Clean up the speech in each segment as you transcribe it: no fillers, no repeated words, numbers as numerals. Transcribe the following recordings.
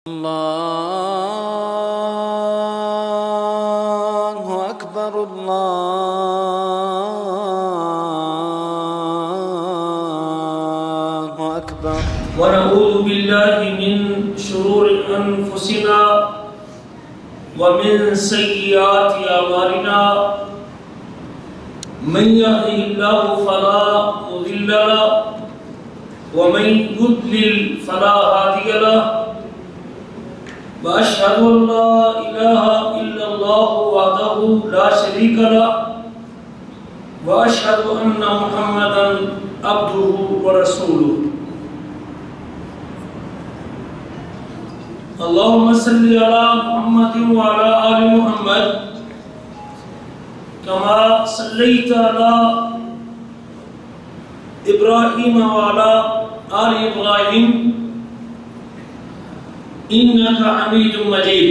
الله أكبر الله أكبر. ونعوذ بالله من شرور أنفسنا ومن سيئات أعمالنا من يهده الله فلا مضل له ومن يضلل فلا هادي له وأشهد أن لا إله إلا الله وحده لا شريك له وأشهد أن محمدا عبده ورسوله. اللهم صل على محمد وعلى آل محمد كما صليت على إبراهيم وعلى آل إبراهيم إنك حميد مجيد.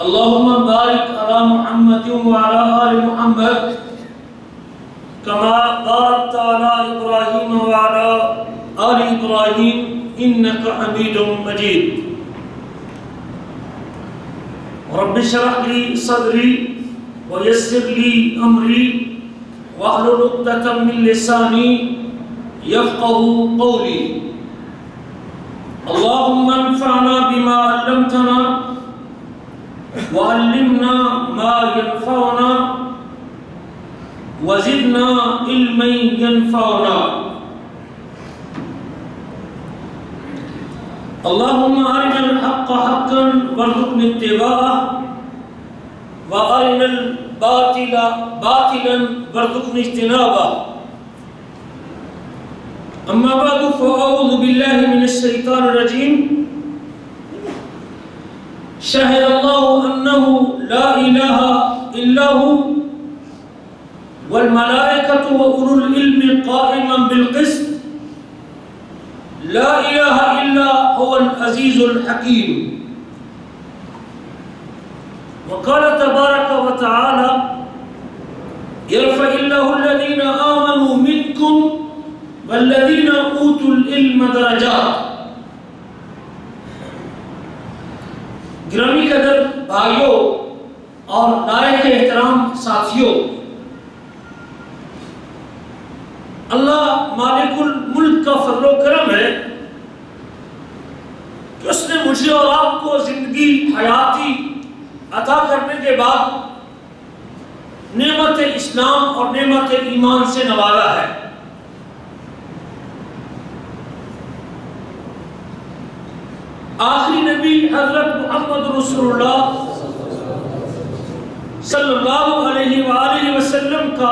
اللهم بارك على محمد وعلى آل محمد كما باركت على إبراهيم وعلى آل إبراهيم إنك حميد مجيد. رب اشرح لي صدري ويسر لي أمري واحلل عقدة من لساني يفقهوا قولي. اللهم انفعنا بما علمتنا وعلمنا ما ينفعنا وزدنا علما ينفعنا. اللهم أرنا الحق حقا وارزقنا اتباعه وأرنا الباطل باطلا وارزقنا اجتنابه. أما بعد فأعوذ بالله من الشيطان الرجيم. شهد الله أنه لا إله إلا هو والملائكة وأولو العلم قائما بالقسط لا إله إلا هو العزيز الحكيم. وقال تبارك وتعالى يرفع الله الذين آمنوا منكم والذین اوتوا العلم درجات. گرامی قدر بھائیوں اور لائق احترام ساتھیوں، اللہ مالک الملک کا فضل و کرم ہے کہ اس نے مجھے اور آپ کو زندگی حیاتی عطا کرنے کے بعد نعمت اسلام اور نعمت ایمان سے نوازا ہے. آخری نبی حضرت محمد رسول اللہ صلی اللہ علیہ وآلہ وسلم کا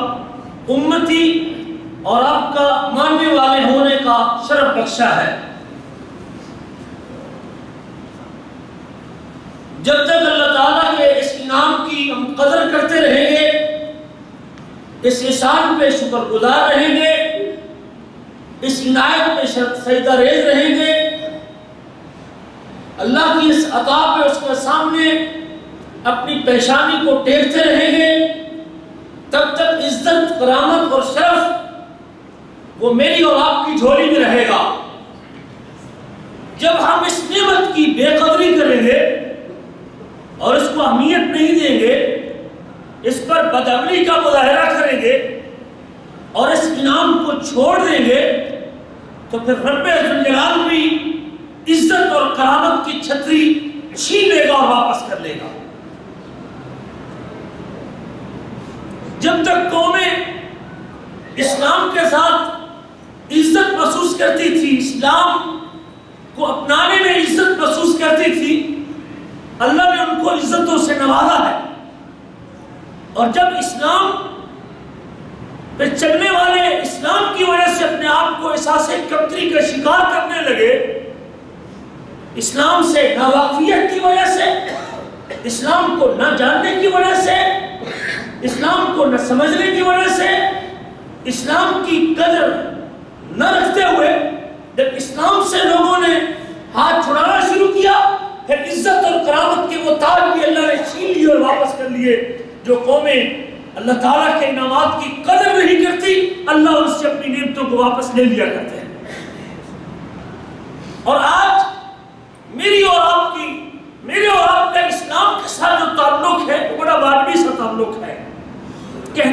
امتی اور آپ کا ماننے والے ہونے کا شرف بخشا ہے. جب تک اللہ تعالیٰ کے اس انعام کی ہم قدر کرتے رہیں گے، اس احسان پہ شکر گزار رہیں گے، اس عنایت پہ سجدہ ریز رہیں گے، اللہ کی اس عطا پہ اس کے سامنے اپنی پیشانی کو ٹیکتے رہیں گے، تب تک عزت، کرامت اور شرف وہ میری اور آپ کی جھولی میں رہے گا. جب ہم اس نعمت کی بے قدری کریں گے اور اس کو اہمیت نہیں دیں گے، اس پر بدعملی کا مظاہرہ کریں گے اور اس انعام کو چھوڑ دیں گے، تو پھر رب ذوالجلال بھی عزت اور کرامت کی چھتری چھین لے گا اور واپس کر لے گا. جب تک قومیں اسلام کے ساتھ عزت محسوس کرتی تھی، اسلام کو اپنانے میں عزت محسوس کرتی تھی، اللہ نے ان کو عزتوں سے نوازا ہے. اور جب اسلام پہ چلنے والے اسلام کی وجہ سے اپنے آپ کو احساس کمتری کا شکار کرنے لگے، اسلام سے ناواقفیت کی وجہ سے، اسلام کو نہ جاننے کی وجہ سے، اسلام کو نہ سمجھنے کی وجہ سے، اسلام کی قدر نہ رکھتے ہوئے جب اسلام سے لوگوں نے ہاتھ چھڑانا شروع کیا، پھر عزت اور کرامت کے وہ تاج بھی اللہ نے چھین لیے اور واپس کر لیے. جو قومیں اللہ تعالیٰ کے انعامات کی قدر نہیں کرتی، اللہ ان سے اپنی نعمتوں کو واپس لے لیا کرتے ہیں. اور آج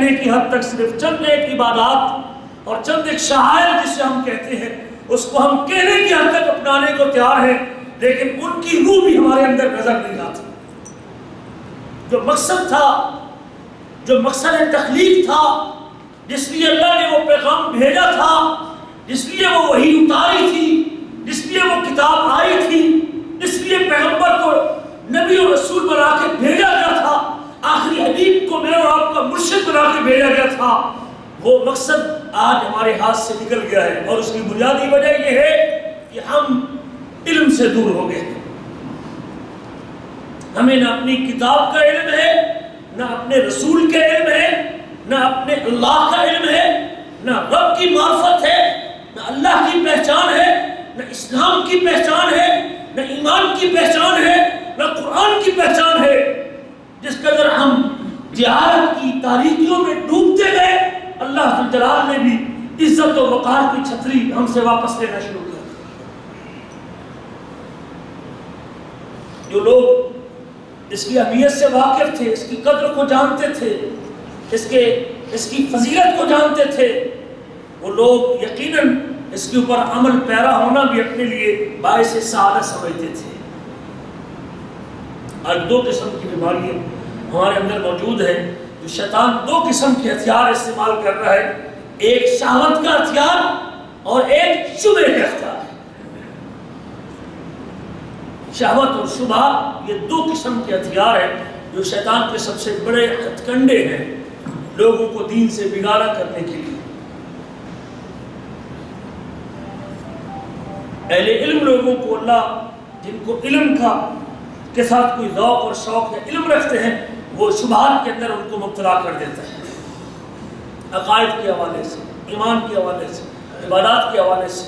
کہنے کی حد تک صرف چند ایک عبادات اور چند ایک شعائر جسے ہم کہتے ہیں اس کو ہم کہنے کی حد تک اپنانے کو تیار ہیں، لیکن ان کی روح بھی ہمارے اندر نظر نہیں آتی۔ جو مقصد تھا، جو مقصد تخلیق تھا، جس لیے اللہ نے وہ پیغام بھیجا تھا، جس لیے وہ وحی اتاری تھی، جس لیے وہ کتاب آئی تھی، جس لیے پیغمبر کو نبی اور رسول بنا کے بھیجا گیا تھا، آخری حبیب کو میرے اور آپ کا مرشد بنا کے بھیجا گیا تھا، وہ مقصد آج ہمارے ہاتھ سے نکل گیا ہے۔ اور اس کی بنیادی وجہ یہ ہے کہ ہم علم سے دور ہو گئے۔ ہمیں نہ اپنی کتاب کا علم ہے، نہ اپنے رسول کا علم ہے، نہ اپنے اللہ کا علم ہے، نہ رب کی معرفت ہے، نہ اللہ کی پہچان ہے، نہ اسلام کی پہچان ہے، نہ ایمان کی پہچان ہے، نہ قرآن کی پہچان ہے۔ جس قدر ہم جہالت کی تاریکیوں میں ڈوبتے گئے، اللہ ذو الجلال نے بھی عزت و وقار کی چھتری ہم سے واپس لینا شروع کیا۔ جو لوگ اس کی اہمیت سے واقف تھے، اس کی قدر کو جانتے تھے، اس کی فضیلت کو جانتے تھے، وہ لوگ یقیناً اس کے اوپر عمل پیرا ہونا بھی اپنے لیے باعث سعادت سمجھتے تھے۔ آج دو قسم کی بیماریاں ہمارے اندر موجود ہے، جو شیطان دو قسم کے ہتھیار استعمال کر رہا ہے، ایک شہوت کا ہتھیار اور ایک شبہ کا ہتھیار۔ شہوت اور شبہ یہ دو قسم کے ہتھیار ہیں جو شیطان کے سب سے بڑے ہتھ کنڈے ہیں لوگوں کو دین سے بگاڑا کرنے کے لیے۔ اہل علم لوگوں کو اللہ جن کو علم کے ساتھ کوئی ذوق اور شوق یا علم رکھتے ہیں، وہ شبہات کے اندر ان کو مبتلا کر دیتا ہے، عقائد کے حوالے سے، ایمان کے حوالے سے، عبادات کے حوالے سے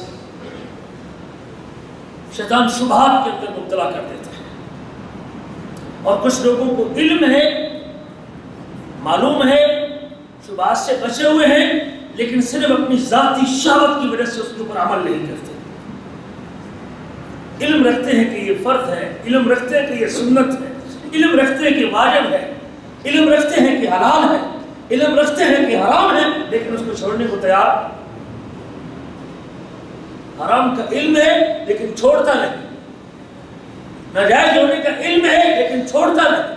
شیطان شبہات کے اندر مبتلا کر دیتا ہے۔ اور کچھ لوگوں کو علم ہے، معلوم ہے، شبہات سے بچے ہوئے ہیں، لیکن صرف اپنی ذاتی شہوت کی وجہ سے اس کے اوپر عمل نہیں کرتے۔ علم رکھتے ہیں کہ یہ فرض ہے، علم رکھتے ہیں کہ یہ سنت ہے، علم رکھتے ہیں کہ واجب ہے، علم رکھتے ہیں کہ حلال ہے، علم رکھتے ہیں کہ حرام ہے، لیکن اس کو چھوڑنے کو تیار۔ حرام کا علم ہے لیکن چھوڑتا نہیں، ناجائز ہونے کا علم ہے لیکن چھوڑتا نہیں۔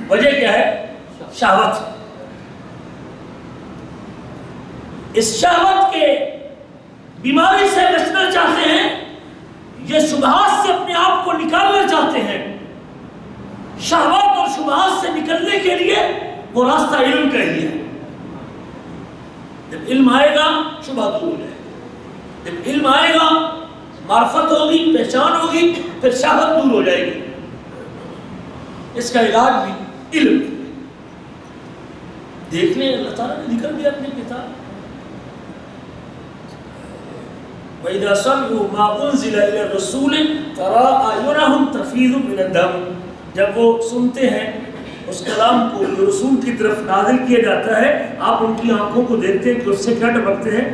وجہ کیا ہے؟ شہوت۔ اس شہوت کے بیماری سے بچنا چاہتے ہیں، یہ شبہات سے اپنے آپ کو نکالنا چاہتے ہیں۔ شہوات اور شبہات سے نکلنے کے لیے وہ راستہ علم کا ہی ہے۔ جب علم آئے گا شبہ دور ہو جائے گا، جب علم آئے گا معرفت ہوگی، پہچان ہوگی، پھر شہوت دور ہو جائے گی۔ اس کا علاج بھی علم۔ دیکھ لیں اللہ تعالیٰ نے ذکر دیا اپنی کتاب، وَإِذَا سَمِعُوا مَا أُنزِلَ إِلَى الرَّسُولِ تَرَىٰ أَعْيُنَهُمْ تَفِيضُ مِنَ الدَّمْعِ، جب وہ سنتے ہیں اس کلام کو جو رسول کی طرف نازل کیا جاتا ہے، آپ ان کی آنکھوں کو دیکھتے ہیں کہ اس سے کیا ٹپکتے ہیں؟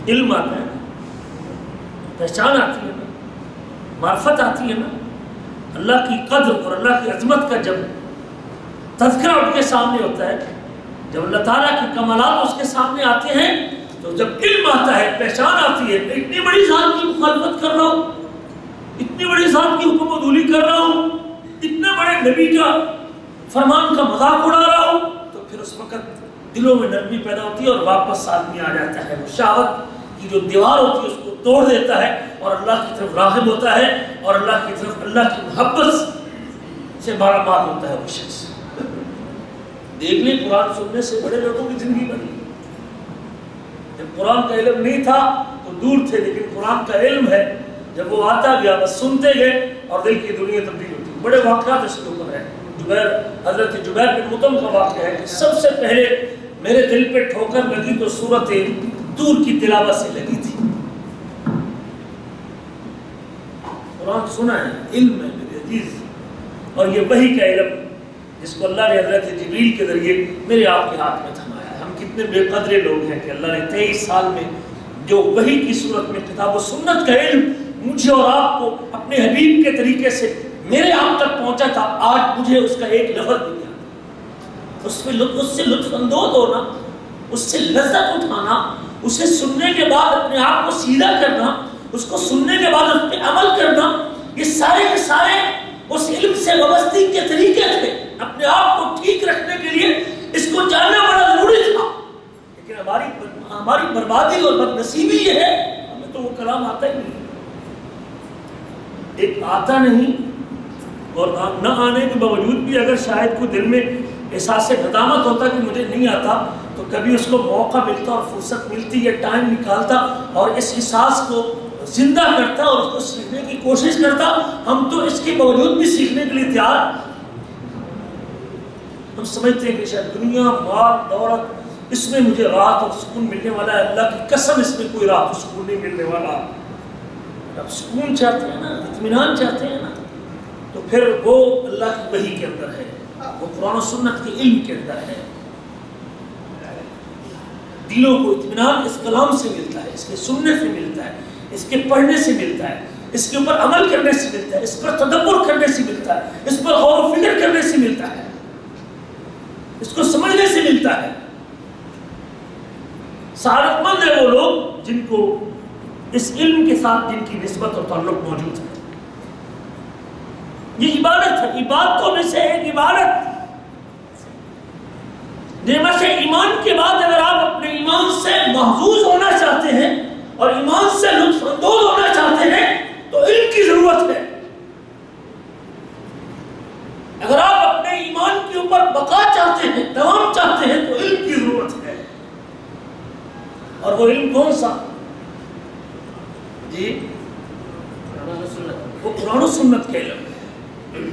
علم آتا ہے، پہچان آتی ہے نا، معرفت آتی ہے نا۔ اللہ کی قدر اور اللہ کی عظمت کا جب تذکرہ ان کے سامنے ہوتا ہے، جب اللہ تعالیٰ کی کمالات اس کے سامنے آتے ہیں، تو جب علم آتا ہے، پہچان آتی ہے، اتنی بڑی ذات کی مخالفت کر رہا ہوں، اتنی بڑی ذات کی حکم عدولی کر رہا ہوں، اتنے بڑے نبی کا فرمان کا مذاق اڑا رہا ہوں، تو پھر اس وقت دلوں میں نرمی پیدا ہوتی ہے اور واپس آدمی آ جاتا ہے۔ وہ شہوت کی جو دیوار ہوتی ہے اس کو توڑ دیتا ہے اور اللہ کی طرف راغب ہوتا ہے، اور اللہ کی طرف اللہ کی محبت سے مارا مال ہوتا ہے وہ شخص۔ دیکھ لیں قرآن سننے سے بڑے لوگوں کی زندگی بنی۔ جب قرآن کا علم نہیں تھا تو دور تھے، لیکن قرآن کا علم ہے، جب وہ آتا گیا بس سنتے گئے اور دل کی دنیا تبدیل ہوتی۔ بڑے واقعات اس کے اوپر ہیں۔ حضرت جبیر بن مطعم کا واقعہ ہے کہ سب سے پہلے میرے دل پہ ٹھوکر لگی تو سورۃ طور کی تلاوت سے لگی تھی۔ قرآن سنا ہے، علم ہے میرے عزیز، اور یہ وحی کا علم جس کو اللہ نے حضرت جبریل کے ذریعے میرے آپ کے ہاتھ میں تھمایا ہے۔ ہم کتنے بے قدرے لوگ ہیں کہ اللہ نے 23 سال میں جو وحی کی صورت میں کتاب و سنت کا علم مجھے اور آپ کو اپنے حبیب کے طریقے سے میرے آپ تک پہنچا تھا، آج مجھے اس کا ایک لفظ بھی یاد ہے۔ اس سے لطف اندوز ہونا، اس سے لذت اٹھانا، اسے سننے کے بعد اپنے آپ کو سیدھا کرنا، اس کو سننے کے بعد اس پہ عمل کرنا، یہ سارے کے سارے اس علم سے وابستگی کے طریقے تھے۔ اپنے آپ کو ٹھیک رکھنے کے لیے اس کو جاننا بڑا ضروری تھا، لیکن ہماری بربادی اور بدنصیبی یہ ہے ہمیں تو وہ کلام آتا ہی نہیں، ایک آتا نہیں، اور نہ آنے کے باوجود بھی اگر شاید کوئی دل میں احساس ندامت ہوتا کہ مجھے نہیں آتا، تو کبھی اس کو موقع ملتا اور فرصت ملتی یا ٹائم نکالتا اور اس احساس کو زندہ کرتا اور اس کو سیکھنے کی کوشش کرتا۔ ہم تو اس کے باوجود بھی سیکھنے کے لیے تیار، ہم سمجھتے ہیں کہ شاید دنیا، مال، دولت، اس میں مجھے راحت اور سکون ملنے والا ہے، اللہ کی قسم اس میں کوئی راحت اور سکون نہیں ملنے والا۔ اب سکون چاہتے ہیں نا، اطمینان چاہتے ہیں نا، تو پھر وہ اللہ کی وحی کے اندر ہے، وہ قرآن و سنت کے علم کے اندر ہے۔ دلوں کو اطمینان اس کلام سے ملتا ہے، اس کے سننے سے ملتا ہے، اس کے پڑھنے سے ملتا ہے، اس کے اوپر عمل کرنے سے ملتا ہے، اس پر تدبر کرنے سے ملتا ہے، اس پر غور و فکر کرنے سے ملتا ہے، اس کو سمجھنے سے ملتا ہے۔ سعادت مند ہیں وہ لوگ جن کو اس علم کے ساتھ جن کی نسبت اور تعلق موجود ہے۔ یہ عبادت ہے، عبادتوں میں سے ایک عبادت۔ نعمت ایمان کے بعد اگر آپ اپنے ایمان سے محفوظ ہونا چاہتے ہیں اور ایمان سے لطف اندوز ہونا چاہتے ہیں تو علم کی ضرورت ہے۔ اگر آپ اپنے ایمان کے اوپر بقا چاہتے ہیں، دوام چاہتے ہیں، تو علم کی ضرورت ہے۔ اور وہ علم کون سا؟ جی، وہ قرآن و سنت کے علم ہے۔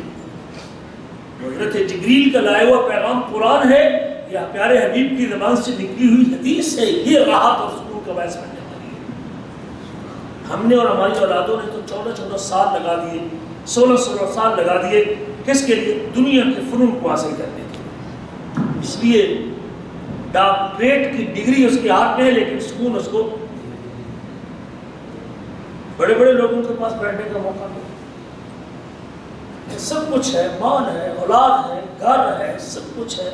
حضرت جبریل کا لایا ہوا پیغام قرآن ہے یا پیارے حبیب کی زبان سے نکلی ہوئی حدیث ہے، یہ راحت اور سکون کا باعث بننے والی ہے۔ ہم نے اور ہماری اولادوں نے تو 14 سال لگا دیے، 16 سال لگا دیے، کس کے لیے؟ دنیا کے فنون کو حاصل کرنے کے لیے۔ اس لیے ڈاکٹریٹ کی ڈگری اس کے ہاتھ میں ہے، لیکن سکون اس کو بڑے بڑے لوگوں کے پاس بیٹھنے کا موقع نہیں۔ سب کچھ ہے، مال ہے، اولاد ہے، گھر ہے، سب کچھ ہے،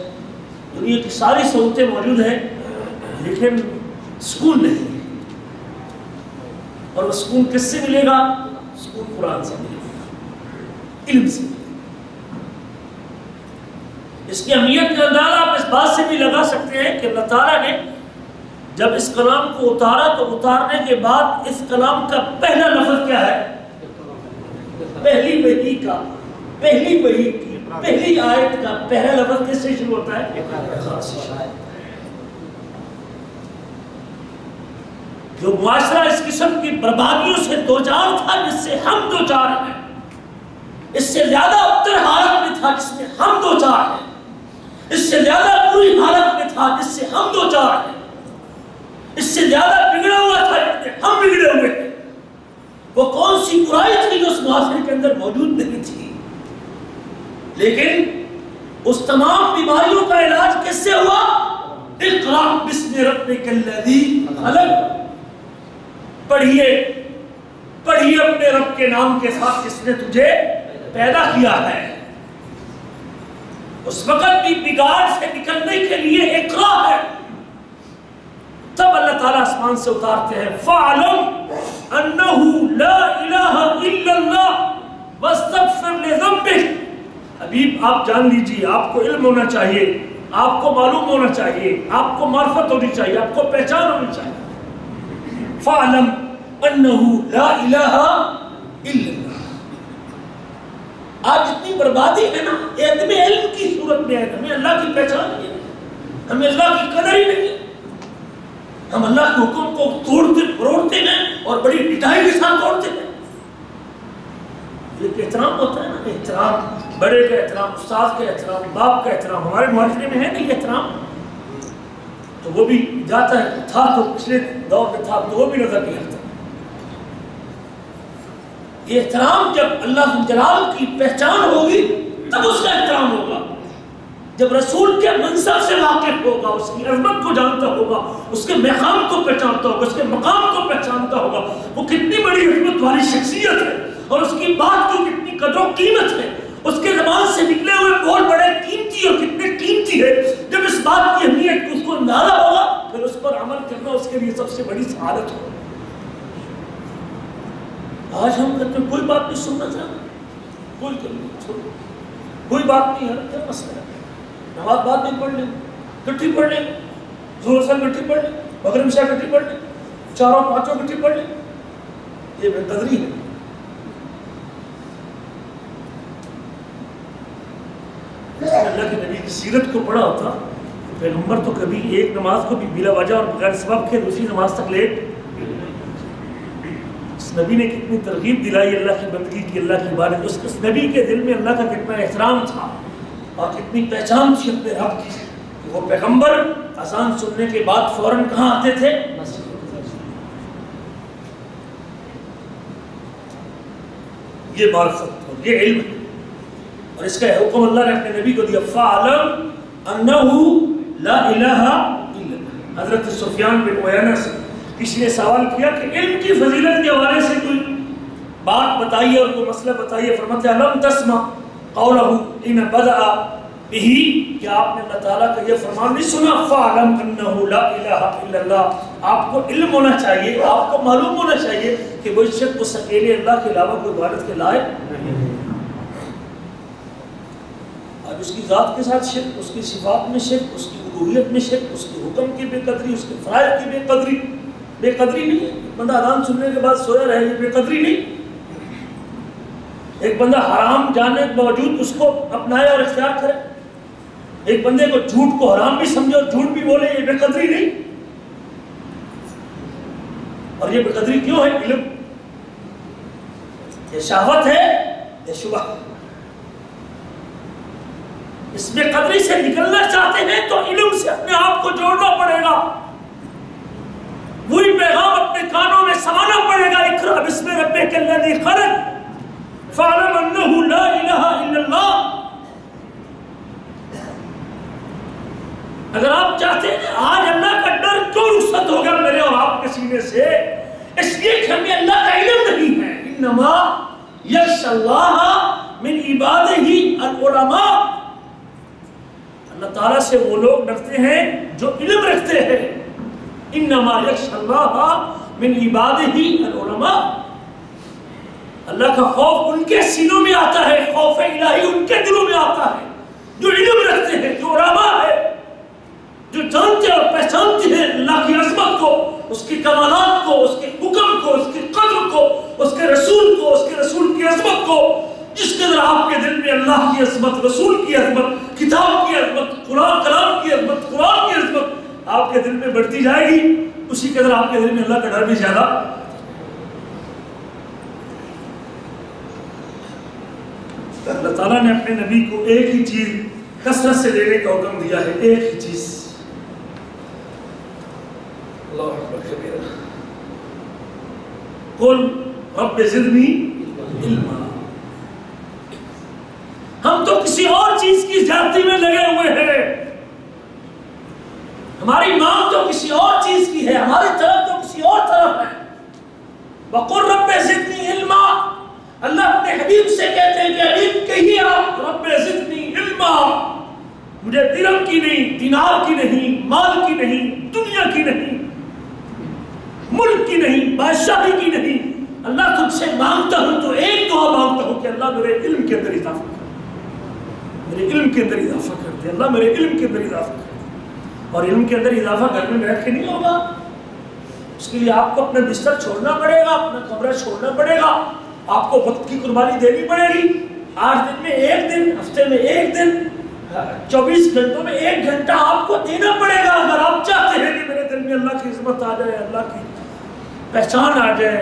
دنیا کی ساری سہولتیں موجود ہیں، لیکن سکون نہیں ہے۔ اور وہ سکون کس سے ملے گا؟ سکون قرآن سے ملے گا، علم سے ملے گا۔ اس کی اہمیت کا اندازہ آپ اس بات سے بھی لگا سکتے ہیں کہ اللہ تعالیٰ نے جب اس کلام کو اتارا تو اتارنے کے بعد اس کلام کا پہلا لفظ کیا ہے؟ پہلی وحی کا، پہلی وحی کی پہلی آیت کا پہلا لفظ کس سے شروع ہوتا ہے؟ اقرا سے شروع ہوتا ہے۔ جو معاشرہ اس قسم کی بربادیوں سے دوچار تھا جس سے ہم دوچار ہیں، اس سے زیادہ ابتر حالت میں تھا جس میں ہم دوچار ہیں، اس سے زیادہ بری حالت میں تھا جس سے ہم دوچار ہیں، اس سے زیادہ بگڑا ہوا تھا جس میں ہم بگڑے ہوئے ہیں۔ وہ کون سی برائی تھی جو اس معاشرے کے اندر موجود نہیں تھی؟ لیکن اس تمام بیماریوں کا علاج کس سے ہوا؟ اقرا بسم ربک الذی خلق۔ پڑھیے پڑھیے اپنے رب کے نام کے ساتھ جس نے تجھے پیدا کیا ہے۔ اس وقت بھی بگاڑ سے نکلنے کے لیے اقرا ہے۔ تب اللہ تعالیٰ آسمان سے اتارتے ہیں فَعْلَمْ أَنَّهُ لَا إِلَهَ إِلَّا اللَّهُ وَاسْتَغْفِرْ لِذَنبِكَ۔ حبیب آپ جان لیجیے، آپ کو علم ہونا چاہیے، آپ کو معلوم ہونا چاہیے، آپ کو معرفت ہونی چاہیے، آپ کو پہچان ہونی چاہیے۔ فَعْلَمْ أَنَّهُ لَا إِلَهَ إِلَّا اللَّهُ۔ آج جتنی بربادی ہے نا، یہ عدم علم کی صورت میں ہے۔ ہمیں اللہ کی پہچان نہیں ہے، ہمیں اللہ کی قدر ہی نہیں ہے۔ ہم اللہ کے حکم کو توڑتے پروڑتے ہیں اور بڑی ڈٹائی کے ساتھ توڑتے ہیں۔ ایک احترام ہوتا ہے نا، احترام، بڑے کا احترام، استاد کا احترام، باپ کا احترام، ہمارے معاشرے میں ہے نہیں احترام، تو وہ بھی جاتا ہے، تھا تو پچھلے دور میں تھا تو وہ بھی نظر نہیں آتا۔ یہ احترام جب اللہ جلال کی پہچان ہوگی تب اس کا احترام ہوگا۔ جب رسول کے منصب سے واقف ہوگا، اس کی عظمت کو جانتا ہوگا، اس کے مقام کو پہچانتا ہوگا، اس کے مقام کو پہچانتا ہوگا، وہ کتنی بڑی عظمت والی شخصیت ہے اور اس کی بات کو کتنی قدر و قیمت ہے، اس کے زبان سے نکلے ہوئے بول بڑے قیمتی اور کتنے قیمتی ہے، جب اس بات کی اہمیت کو اس کو اندازہ ہوگا پھر اس پر عمل کرنا اس کے لیے سب سے بڑی سعادت ہوگا۔ آج ہم کہتے ہیں کوئی بات نہیں سننا چاہتے، کوئی بات نہیں ہے، کیا مسئلہ ہے؟ نماز بعد میں پڑھ لیں، کٹھی پڑھ لیں، ظہر اثر کٹھی پڑھ لیں، مغرب عشاء کٹھی پڑھ لیں، چاروں پانچوں کٹھی پڑھ لیں، یہ بے قدری ہے۔ اللہ کے نبی کی سیرت کو پڑھا ہوتا، پیغمبر تو کبھی ایک نماز کو بھی بلا وجہ اور بغیر سبب کے دوسری نماز تک لیٹ، اس نبی نے کتنی ترغیب دلائی اللہ کی بندگی کی، اللہ کی عبادت، اس نبی کے دل میں اللہ کا کتنا احترام تھا اور کتنی پہچان تھی اپنے رب کی، کہ وہ پیغمبر اذان سننے کے بعد فوراً کہاں آتے تھے؟ یہ معرفت اور یہ علم ہے، اور اس کا حکم اللہ نے اپنے نبی کو دیا، فَعْلَمْ أَنَّهُ لَا إِلَهَ إِلَّا اللَّهُ۔ حضرت سفیان بن عیینہ سے کسی نے سوال کیا کہ علم کی فضیلت کے حوالے سے کوئی بات بتائیے اور کوئی مسئلہ بتائیے، فرماتے ہیں لَمْ تَسْمَعْ قَوْلَهُ حِينَ بَدَأَ بِهِ، کہ آپ نے اللہ تعالیٰ کا یہ فرمان نہیں سنا، فَعْلَمْ أَنَّهُ لَا إِلَهَ إِلَّا اللَّهُ۔ آپ کو علم ہونا چاہیے، آپ کو معلوم ہونا چاہیے کہ وہ شخص اس اکیلے اللہ کے علاوہ کوئی عبادت کے لائق نہیں ہے۔ اب اس کی ذات کے ساتھ شرک، اس کی صفات میں شرک، اس کی الوہیت میں شرک، اس کے حکم کی بے قدری، اس کے فرائض کی بے قدری، بے قدری نہیں ہے۔ ایک بندہ اذان سننے کے بعد سویا رہے، یہ بے قدری نہیں۔ ایک بندہ حرام جاننے کے باوجود اس کو اپنائے اور اختیار کرے، ایک بندے کو جھوٹ کو حرام بھی سمجھے اور جھوٹ بھی بولے، یہ بے قدری نہیں۔ اور یہ بے قدری کیوں ہے؟ علم، یہ شہوت ہے، یہ شبہ۔ اس بے قدری سے نکلنا چاہتے ہیں تو علم سے اپنے آپ کو جوڑنا پڑے گا، وہی پیغام اپنے کانوں میں سمانا پڑے گا، اقرأ بسم ربک الذی خلق فاعلم انہ لا الہ الا اللہ۔ اگر آپ چاہتے ہیں آج اللہ کا ڈر کیوں رخصت ہو گیا میرے اور آپ کے سینے سے، اس لیے کہ ہمیں اللہ کا علم نہیں ہے۔ انما یخشی اللہ من عبادہ العلماء، اللہ تعالیٰ سے وہ لوگ ڈرتے ہیں جو علم رکھتے ہیں۔ انما یخشی اللہ من عبادہ العلماء، اللہ کا خوف ان کے سینوں میں آتا ہے، خوف الہی ان کے دلوں میں آتا ہے جو علم رکھتے ہیں، جو علماء ہے، جو جانتے اور پہچانتے ہیں اللہ کی عظمت کو، اس کی کمالات کو، اس کے حکم کو، اس کی قدر کو، اس کے رسول کو، اس کے رسول کی عظمت کو۔ جس قدر آپ کے دل میں اللہ کی عظمت، رسول کی عظمت، کتاب کی عظمت، قرآن کلام کی عظمت، قرآن کی عظمت آپ کے دل میں بڑھتی جائے گی، اسی قدر آپ کے دل میں اللہ کا ڈر بھی زیادہ۔ اللہ تعالیٰ نے اپنے نبی کو ایک ہی چیز کثرت سے لینے کا حکم دیا ہے، ایک ہی چیز، اللہ اکبر کبیرہ، قل رب زدنی علما۔ ہم تو کسی اور چیز کی زیادتی میں لگے ہوئے ہیں، ہماری مانگ تو کسی اور چیز کی ہے، ہماری طرف تو کسی اور طرف ہے۔ وقل رب زدنی علما، اللہ اپنے حبیب سے کہتے ہیں کہ حبیب کہیے آپ رب زدنی علما، مجھے درہم کی نہیں، دینار کی نہیں، مال کی نہیں، دنیا کی نہیں، ملک کی نہیں، بادشاہی کی نہیں، اللہ تجھ سے مانگتا ہوں تو ایک دعا مانگتا ہوں کہ اللہ میرے علم کے اندر اضافہ کر، میرے علم کے اندر اضافہ کر دے، اللہ میرے علم کے اندر اضافہ کر دے۔ اور علم کے اندر اضافہ گھر میں بیٹھ کے نہیں ہوگا، اس کے لیے آپ کو اپنا بستر چھوڑنا پڑے گا، اپنا کمرہ چھوڑنا پڑے گا، آپ کو وقت کی قربانی دینی پڑے گی۔ 8 دن میں 1 دن، ہفتے میں 1 دن، 24 گھنٹوں میں 1 گھنٹہ آپ کو دینا پڑے گا، اگر آپ چاہتے ہیں کہ میرے دل میں اللہ کی عظمت آ جائے، اللہ کی پہچان آ جائے،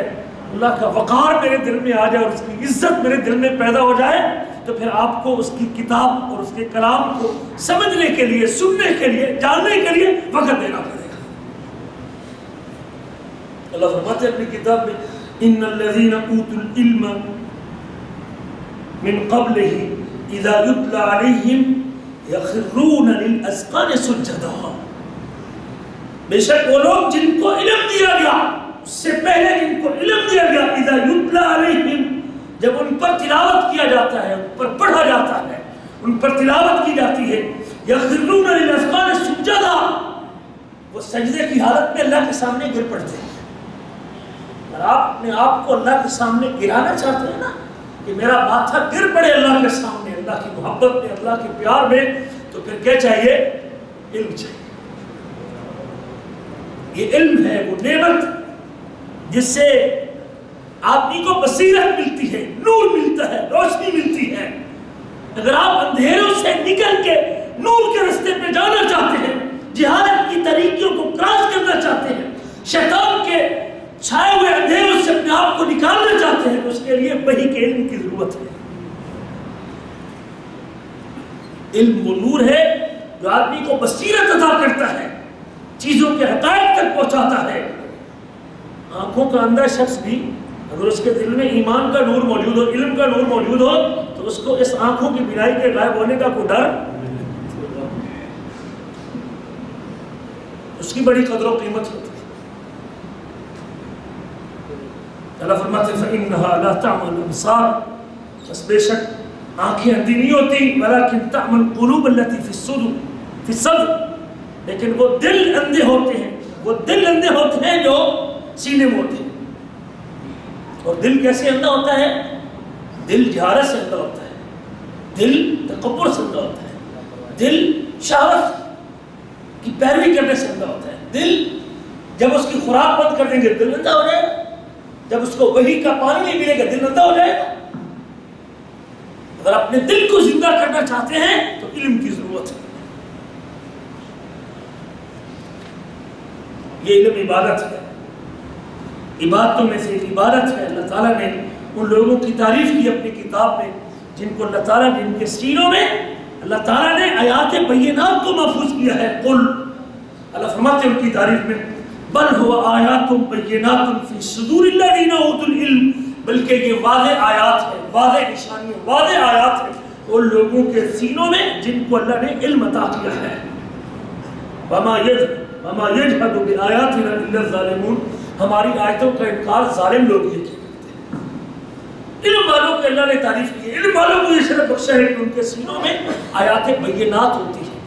اللہ کا وقار میرے دل میں آ جائے اور اس کی عزت میرے دل میں پیدا ہو جائے، تو پھر آپ کو اس کی کتاب اور اس کے کلام کو سمجھنے کے لیے، سننے کے لیے، جاننے کے لیے وقت دینا پڑے گا۔ اللہ فرماتے ہیں اپنی کتاب میں ان الذين اوتوا العلم من قبله اذا يتلى عليهم يخرون للاذقان سجدا، بے شک وہ لوگ جن کو علم دیا گیا، اس سے پہلے جن کو علم دیا گیا، اذا يتلى عليهم، جب ان پر پر تلاوت کیا جاتا ہے، ان پر پڑھا جاتا ہے، ان پر تلاوت کی جاتی ہے. یخرون للاذقان سجدا، وہ سجدے کی حالت میں اللہ کے سامنے گر پڑتے ہیں. اگر آپ اپنے آپ کو اللہ کے سامنے گرانا چاہتے ہیں نا کہ میرا ماتھا گر پڑے اللہ کے سامنے، اللہ کی محبت میں، اللہ کے پیار میں، تو پھر کیا چاہیے؟ علم چاہیے. یہ علم ہے وہ نعمت جس سے آدمی کو بصیرت ملتی ہے، نور ملتا ہے، روشنی ملتی ہے. اگر آپ اندھیروں سے نکل کے نور کے راستے پہ جانا چاہتے ہیں، جہالت کی طریقوں کو کراس کرنا چاہتے ہیں، شیطان کے چھائے ہوئے اندھیروں سے اپنے آپ کو نکالنا چاہتے ہیں، تو اس کے لیے وحی کے علم کی ضرورت ہے. علم وہ نور ہے جو آدمی کو بصیرت عطا کرتا ہے، چیزوں کے حقائق تک پہنچاتا ہے. آنکھوں کا اندھا شخص بھی اگر اس کے دل میں ایمان کا نور موجود ہو، علم کا نور موجود ہو، تو اس کو اس آنکھوں کی بینائی کے غائب ہونے کا کوئی ڈر، اس کی بڑی قدر و قیمت ہوتی ہے. اللہ فرماتے ہیں فَإِنَّهَا لَا تَعْمَى الْأَبْصَارُ، بس بے شک آنکھیں اندھی نہیں ہوتی، وَلَكِنْ تَعْمَى الْقُلُوبُ الَّتِي فِي الصَّدْرِ، لیکن وہ دل اندھے ہوتے ہیں، وہ دل اندھے ہوتے ہیں جو سینے میں ہوتے ہیں. اور دل کیسے اندھا ہوتا ہے؟ دل جہالت سے اندھا ہوتا ہے، دل تکبر سے اندھا ہوتا ہے، دل شہوت کی پیروی کرنے سے اندھا ہوتا ہے. دل جب اس کی خوراک بند کر دیں گے دل اندھا ہو جائے گا، جب اس کو وحی کا پانی نہیں ملے گا دل اندھا ہو جائے گا. اگر اپنے دل کو زندہ کرنا چاہتے ہیں تو علم کی ضرورت ہے. یہ علم عبادت ہے، عبادتوں میں سے ایک عبادت ہے. اللہ تعالیٰ نے ان لوگوں کی تعریف کی اپنی کتاب میں جن کو اللہ تعالیٰ نے ان کے سینوں میں اللہ تعالیٰ نے آیات بینات کو محفوظ کیا ہے. قل، اللہ فرماتے ہیں ان کی تعریف میں بل هو آیات بینات فی صدور الذین اوتوا العلم، بلکہ یہ واضح آیات ہے، واضح نشانیاں، واضح آیات ہیں ان لوگوں کے سینوں میں جن کو اللہ نے علم عطا کیا ہے. وما یجحد بآیاتنا الا الظالمون، ہماری آیتوں کا انکار ظالم لوگ ہی کرتے ہیں. علم والوں کے اللہ نے تعریف کی ہے، علم والوں کو یہ شرف بخشا ہے کہ ان کے سینوں میں آیات بینات ہوتی ہیں،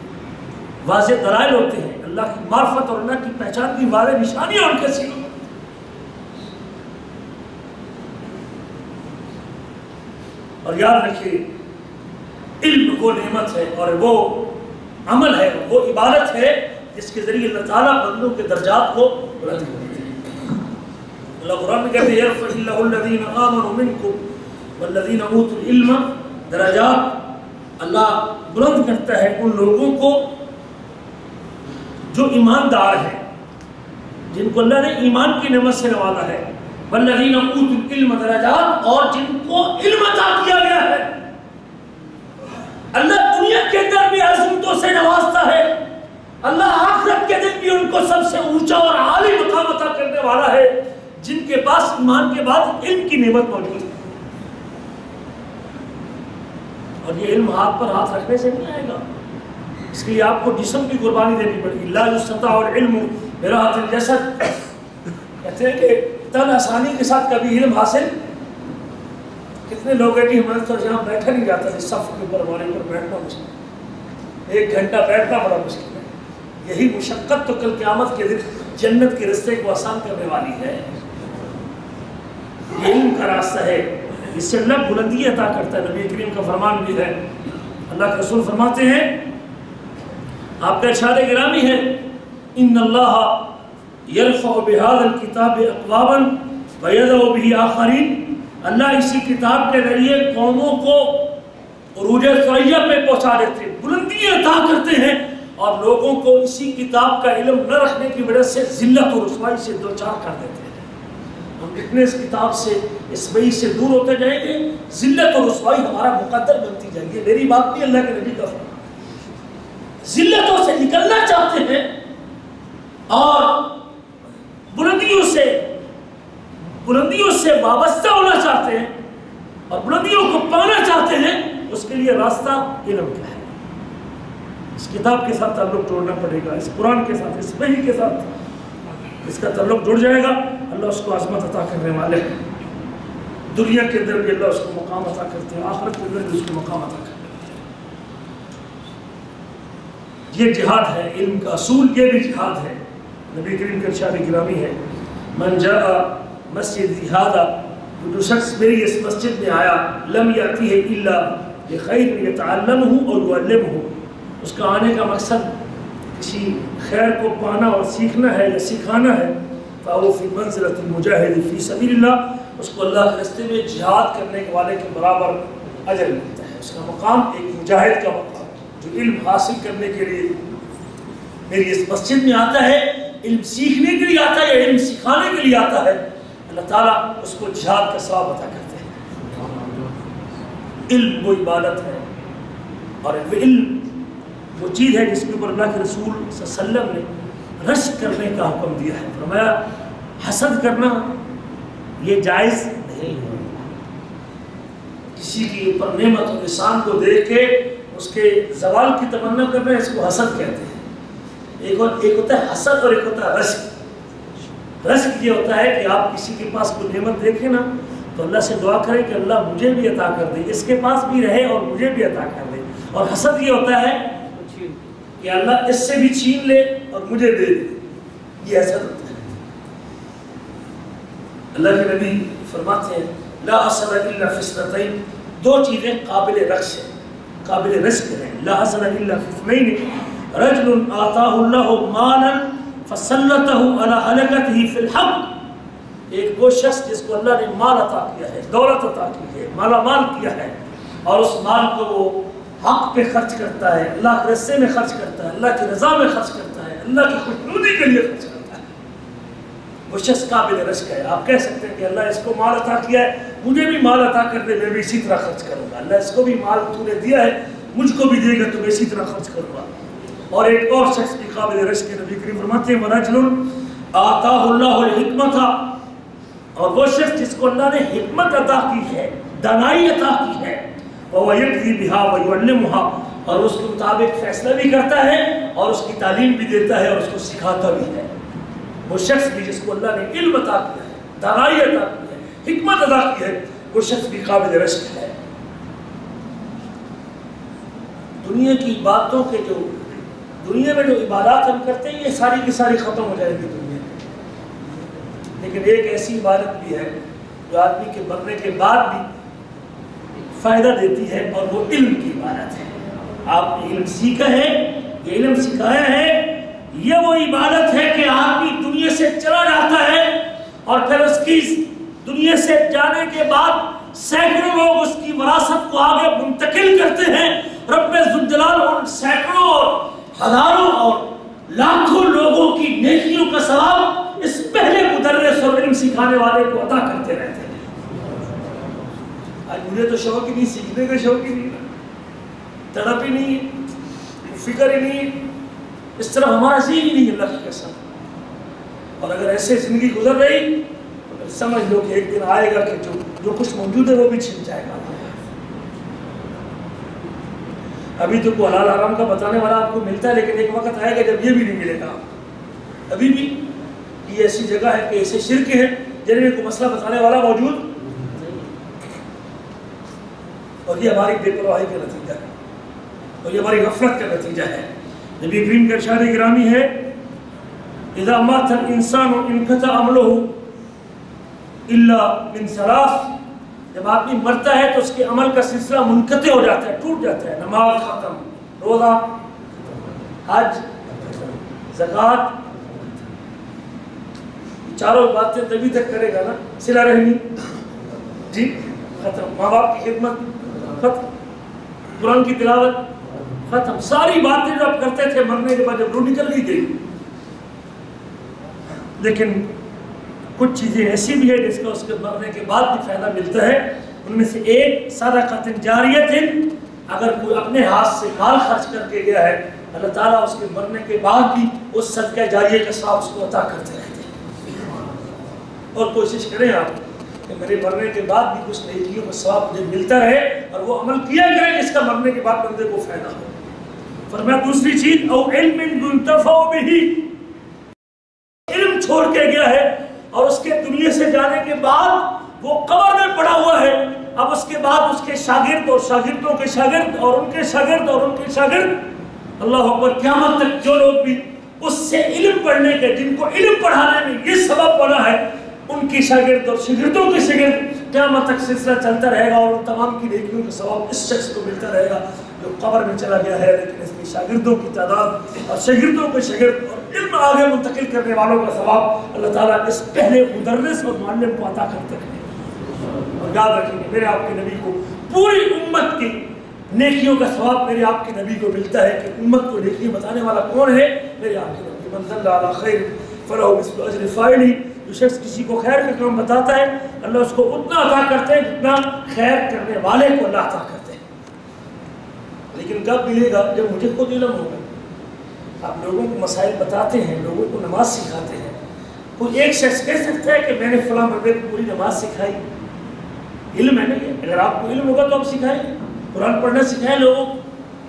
واضح دلائل ہوتے ہیں، اللہ کی معرفت اور اللہ کی پہچان کی واضح نشانیاں ان کے سینوں میں. اور یاد رکھیے علم وہ نعمت ہے اور وہ عمل ہے، وہ عبادت ہے جس کے ذریعے اللہ تعالیٰ بندوں کے درجات کو بلند کرتے ہیں. اللہ قرآن میں کہتے ہیں یرفع اللہ الذین آمنوا منکم والذین اوتوا العلم درجات، اللہ بلند کرتا ہے ان لوگوں کو جو ایماندار ہیں، جن کو اللہ نے ایمان کی نعمت سے نوازا ہے، والذین اوتوا العلم درجات، اور جن کو علم عطا کیا گیا ہے. اللہ دنیا کے اندر بھی عظمتوں سے نوازتا ہے، اللہ آخرت کے دن بھی ان کو سب سے اونچا اور عالی مقام عطا کرنے والا ہے جن کے پاس ایمان کے بعد علم کی نعمت موجود ہے. اور یہ علم ہاتھ پر ہاتھ رکھنے سے نہیں آئے گا، اس کے لیے آپ کو جسم کی قربانی دینی پڑے گی. لا یستطاع العلم براحة الجسد، کہتے ہیں کہ تن آسانی کے ساتھ کبھی علم حاصل. کتنے لوگ ہیں کہ ہمارے تو یہاں بیٹھا نہیں جاتا، جس صف کے اوپر ہمارے اوپر بیٹھنا مشکل، 1 گھنٹہ بیٹھنا بڑا مشکل ہے. یہی مشقت تو کل قیامت کے دن جنت کے راستے کو آسان کرنے والی ہے. یہ علم کا راستہ ہے، اس سے اللہ بلندی عطا کرتا ہے. نبی کریم کا فرمان بھی ہے، اللہ کے رسول فرماتے ہیں، آپ کا ارشاد گرامی ہے، ان اللہ یرفع بهذا الکتاب اقواما ویضع به آخرین، اللہ اسی کتاب کے ذریعے قوموں کو عروج ثریا پہ پہنچا دیتے ہیں، بلندی عطا کرتے ہیں، اور لوگوں کو اسی کتاب کا علم نہ رکھنے کی وجہ سے ذلت و رسوائی سے دوچار کر دیتے ہیں. ہم جتنے اس کتاب سے، اس وحی سے دور ہوتے جائیں گے، ذلت و رسوائی ہمارا مقدر بنتی جائے گی. میری بات نہیں، اللہ کے نبی کا فرمان. ذلتوں سے نکلنا چاہتے ہیں اور بلندیوں سے وابستہ ہونا چاہتے ہیں اور بلندیوں کو پانا چاہتے ہیں، اس کے لیے راستہ علم کا ہے. اس کتاب کے ساتھ تعلق جوڑنا پڑے گا، اس قرآن کے ساتھ، اس وحی کے ساتھ اس کا تعلق جڑ جائے گا. اللہ اس کو عظمت عطا کرنے والے ہیں. دنیا کے اندر بھی اللہ اس کو مقام عطا کرتے ہیں، آخرت کے اندر بھی اس کو مقام عطا کرتے ہیں۔ یہ جہاد ہے، علم کا اصول یہ بھی جہاد ہے۔ نبی کریم کا ارشاد گرامی ہے، من جاء مسجد هذا، جو شخص میری اس مسجد میں آیا، لم یأتیہ الا بخیر یتعلمہ اور یعلمہ، اس کا آنے کا مقصد کسی خیر کو پانا اور سیکھنا ہے یا سکھانا ہے، فهو فی منزلۃ المجاہد فی سبیل اللہ، اس کو اللہ کے راستے میں جہاد کرنے والے کے برابر اجر ملتا ہے۔ اس کا مقام ایک مجاہد کا مقام، جو علم حاصل کرنے کے لیے میری اس مسجد میں آتا ہے، علم سیکھنے کے لیے آتا ہے یا علم سکھانے کے لیے آتا ہے، اللہ تعالیٰ اس کو جہاد کا ثواب عطا کرتے ہیں۔ علم وہ عبادت ہے، اور علم وہ چیز ہے جس کے اوپر اللہ کے رسول صلی اللہ علیہ وسلم نے رشک کرنے کا حکم دیا ہے۔ فرمایا حسد کرنا یہ جائز نہیں ہے۔ کسی کے اوپر نعمت اور احسان کو دیکھ کے اس کے زوال کی تمنا کرنا، اس کو حسد کہتے ہیں۔ ایک ہوتا ہے حسد اور ایک ہوتا ہے رشک۔ رشک یہ ہوتا ہے کہ آپ کسی کے پاس کوئی نعمت دیکھیں نا تو اللہ سے دعا کریں کہ اللہ مجھے بھی عطا کر دے، اس کے پاس بھی رہے اور مجھے بھی عطا کر دے۔ اور حسد یہ ہوتا ہے کہ اللہ اس سے بھی چھین لے اور مجھے دے دے، یہ حسد ہوتا ہے۔ اللہ کے نبی فرماتے ہیں لا حسد الا فی اثنتین، دو چیزیں قابل رشک ہیں، قابل رشک ہیں۔ لا حسد الا فی اثنین، رجل آتاہ اللہ مالا فسلطہ علی ہلکتہ فی الحق، ایک وہ شخص جس کو اللہ نے مال عطا کیا ہے، دولت عطا کی ہے، مالا مال کیا ہے، اور اس مال کو وہ حق پہ خرچ کرتا ہے، اللہ کے راستے میں خرچ کرتا ہے، اللہ کی رضا میں خرچ کرتا ہے، اللہ کی خوشنودی کے لیے خرچ کرتا ہے، وہ شخص قابل رشک ہے۔ آپ کہہ سکتے ہیں کہ اللہ اس کو مال عطا کیا ہے، مجھے بھی مال عطا کر دے، میں بھی اسی طرح خرچ کروں گا۔ اللہ اس کو بھی مال تو نے دیا ہے، مجھ کو بھی دے گا تو میں اسی طرح خرچ کروں گا۔ اور ایک اور شخص بھی قابل رشک ہے، نبی کریم فرماتے ہیں وَرَجْلٌ آتَاهُ اللَّهُ الْحِكْمَةَ، اور وہ شخص جس کو اللہ نے حکمت عطا کی ہے، دانائی عطا کی ہے، وَهُوَ يَقْضِي بِهَا وَيُعَلِّمُهَا، اور اس کے مطابق فیصلہ بھی کرتا ہے اور اس کی تعلیم بھی دیتا ہے اور اس کو سکھاتا بھی ہے۔ وہ شخص بھی جس کو اللہ نے علم عطا کیا ہے، دانائی عطا کی ہے، حکمت عطا کی ہے، وہ شخص بھی قابل رشک ہے۔ دنیا کی باتوں کے دنیا میں جو عبادات ہم کرتے ہیں یہ ساری کی ساری ختم ہو جائے گی دنیا میں، لیکن ایک ایسی عبادت بھی ہے جو آدمی کے مرنے کے بعد بھی فائدہ دیتی ہے، اور وہ علم کی عبادت ہے۔ آپ نے علم سیکھا ہے، یہ علم سکھایا ہے، یہ وہ عبادت ہے کہ آدمی دنیا سے چلا جاتا ہے اور پھر اس کی دنیا سے جانے کے بعد سینکڑوں لوگ اس کی وراثت کو آگے منتقل کرتے ہیں۔ رب ذوالجلال ان سینکڑوں اور ہزاروں اور لاکھوں لوگوں کی نیکیوں کا ثواب اس پہلے مدرس اور علم سکھانے والے کو عطا کرتے رہتے ہیں۔ آج مجھے تو شوق ہی نہیں، سیکھنے کا شوق ہی نہیں، تڑپ ہی نہیں ہے، فکر ہی نہیں ہے، اس طرح ہمارا ذہن ہی نہیں ہے اللہ کی قسم۔ اور اگر ایسے زندگی گزر رہی تو سمجھ لو کہ ایک دن آئے گا کہ جو کچھ موجود ہے وہ بھی چھن جائے گا۔ ابھی تو کوئی حلال حرام کا بتانے والا آپ کو ملتا ہے، لیکن ایک وقت آئے گا جب یہ بھی نہیں ملے گا۔ ابھی بھی یہ ایسی جگہ ہے کہ ایسے شرک ہیں جن میں کوئی مسئلہ بتانے والا موجود، اور یہ ہماری بے پرواہی کا نتیجہ ہے، اور یہ ہماری غفلت کا نتیجہ ہے۔ نبی کریم کا ارشاد گرامی ہے اذا مات الانسان انقطع عمله الا من ثلاث، جب آدمی مرتا ہے تو اس کے عمل کا سلسلہ منقطع ہو جاتا ہے، ٹوٹ جاتا ہے۔ نماز ختم، روزہ، حج، زکوٰۃ، چاروں باتیں تبھی تک کرے گا نا، صلہ رحمی جی ختم، ماں باپ کی خدمت ختم، قرآن کی تلاوت ختم، ساری باتیں جو آپ کرتے تھے مرنے کے بعد جب روح نکل نہیں گئی۔ لیکن کچھ چیزیں ایسی بھی ہے جس کا اس کے مرنے کے بعد بھی فائدہ ملتا ہے۔ ان میں سے ایک صدقۃ جاریۃ، اگر کوئی اپنے ہاتھ سے مال خرچ کر کے گیا ہے، اللہ تعالیٰ اس کے مرنے کے بعد بھی اس صدقہ جاریہ کا ثواب اس کو عطا کرتے رہتے ہیں۔ اور کوشش کریں آپ کہ میرے مرنے کے بعد بھی کچھ نیکیوں کا ثواب مجھے ملتا رہے، اور وہ عمل کیا کریں جس کا مرنے کے بعد بندے کو فائدہ ہو۔ فرمایا دوسری چیز او علم ينتفع به، علم چھوڑ کے گیا ہے اور اس کے دنیا سے جانے کے بعد وہ قبر میں پڑا ہوا ہے. اب اس کے بعد اس کے شاگرد اور شاگردوں کے شاگرد اور ان کے شاگرد اور ان کے شاگرد, اللہ اکبر, قیامت تک جو لوگ بھی اس سے علم پڑھنے کے, جن کو علم پڑھانے میں یہ سبب بنا ہے, ان کی شاگرد اور شاگردوں کے شاگرد, قیامت تک سلسلہ چلتا رہے گا, اور ان تمام کی نیکیوں کا ثواب اس شخص کو ملتا رہے گا جو قبر میں چلا گیا ہے, لیکن اس میں شاگردوں کی تعداد اور شاگردوں کے شاگرد اور علم آگے منتقل کرنے والوں کا ثواب اللہ تعالیٰ اس پہلے مدرس اور معلم کو عطا کرتے ہیں. اور یاد رکھیں گے, میرے آپ کے نبی کو پوری امت کی نیکیوں کا ثواب میرے آپ کے نبی کو ملتا ہے. کہ امت کو نیکی بتانے والا کون ہے؟ میرے آپ کے نبی. من دل علی خیر فلہ مثل اجر فاعلہ. جو شخص کسی کو خیر کا کام بتاتا ہے, اللہ اس کو اتنا عطا کرتے ہیں جتنا خیر کرنے والے کو اللہ عطا کرتے ہیں. لیکن کب ملے گا؟ جب مجھے خود علم ہوگا. آپ لوگوں کو مسائل بتاتے ہیں, لوگوں کو نماز سکھاتے ہیں. کوئی ایک شخص کہہ سکتا ہے کہ میں نے فلاں بندے کو پوری نماز سکھائی؟ علم ہے نا یہ. اگر آپ کو علم ہوگا تو آپ سکھائیں. قرآن پڑھنا سکھائیں لوگوں,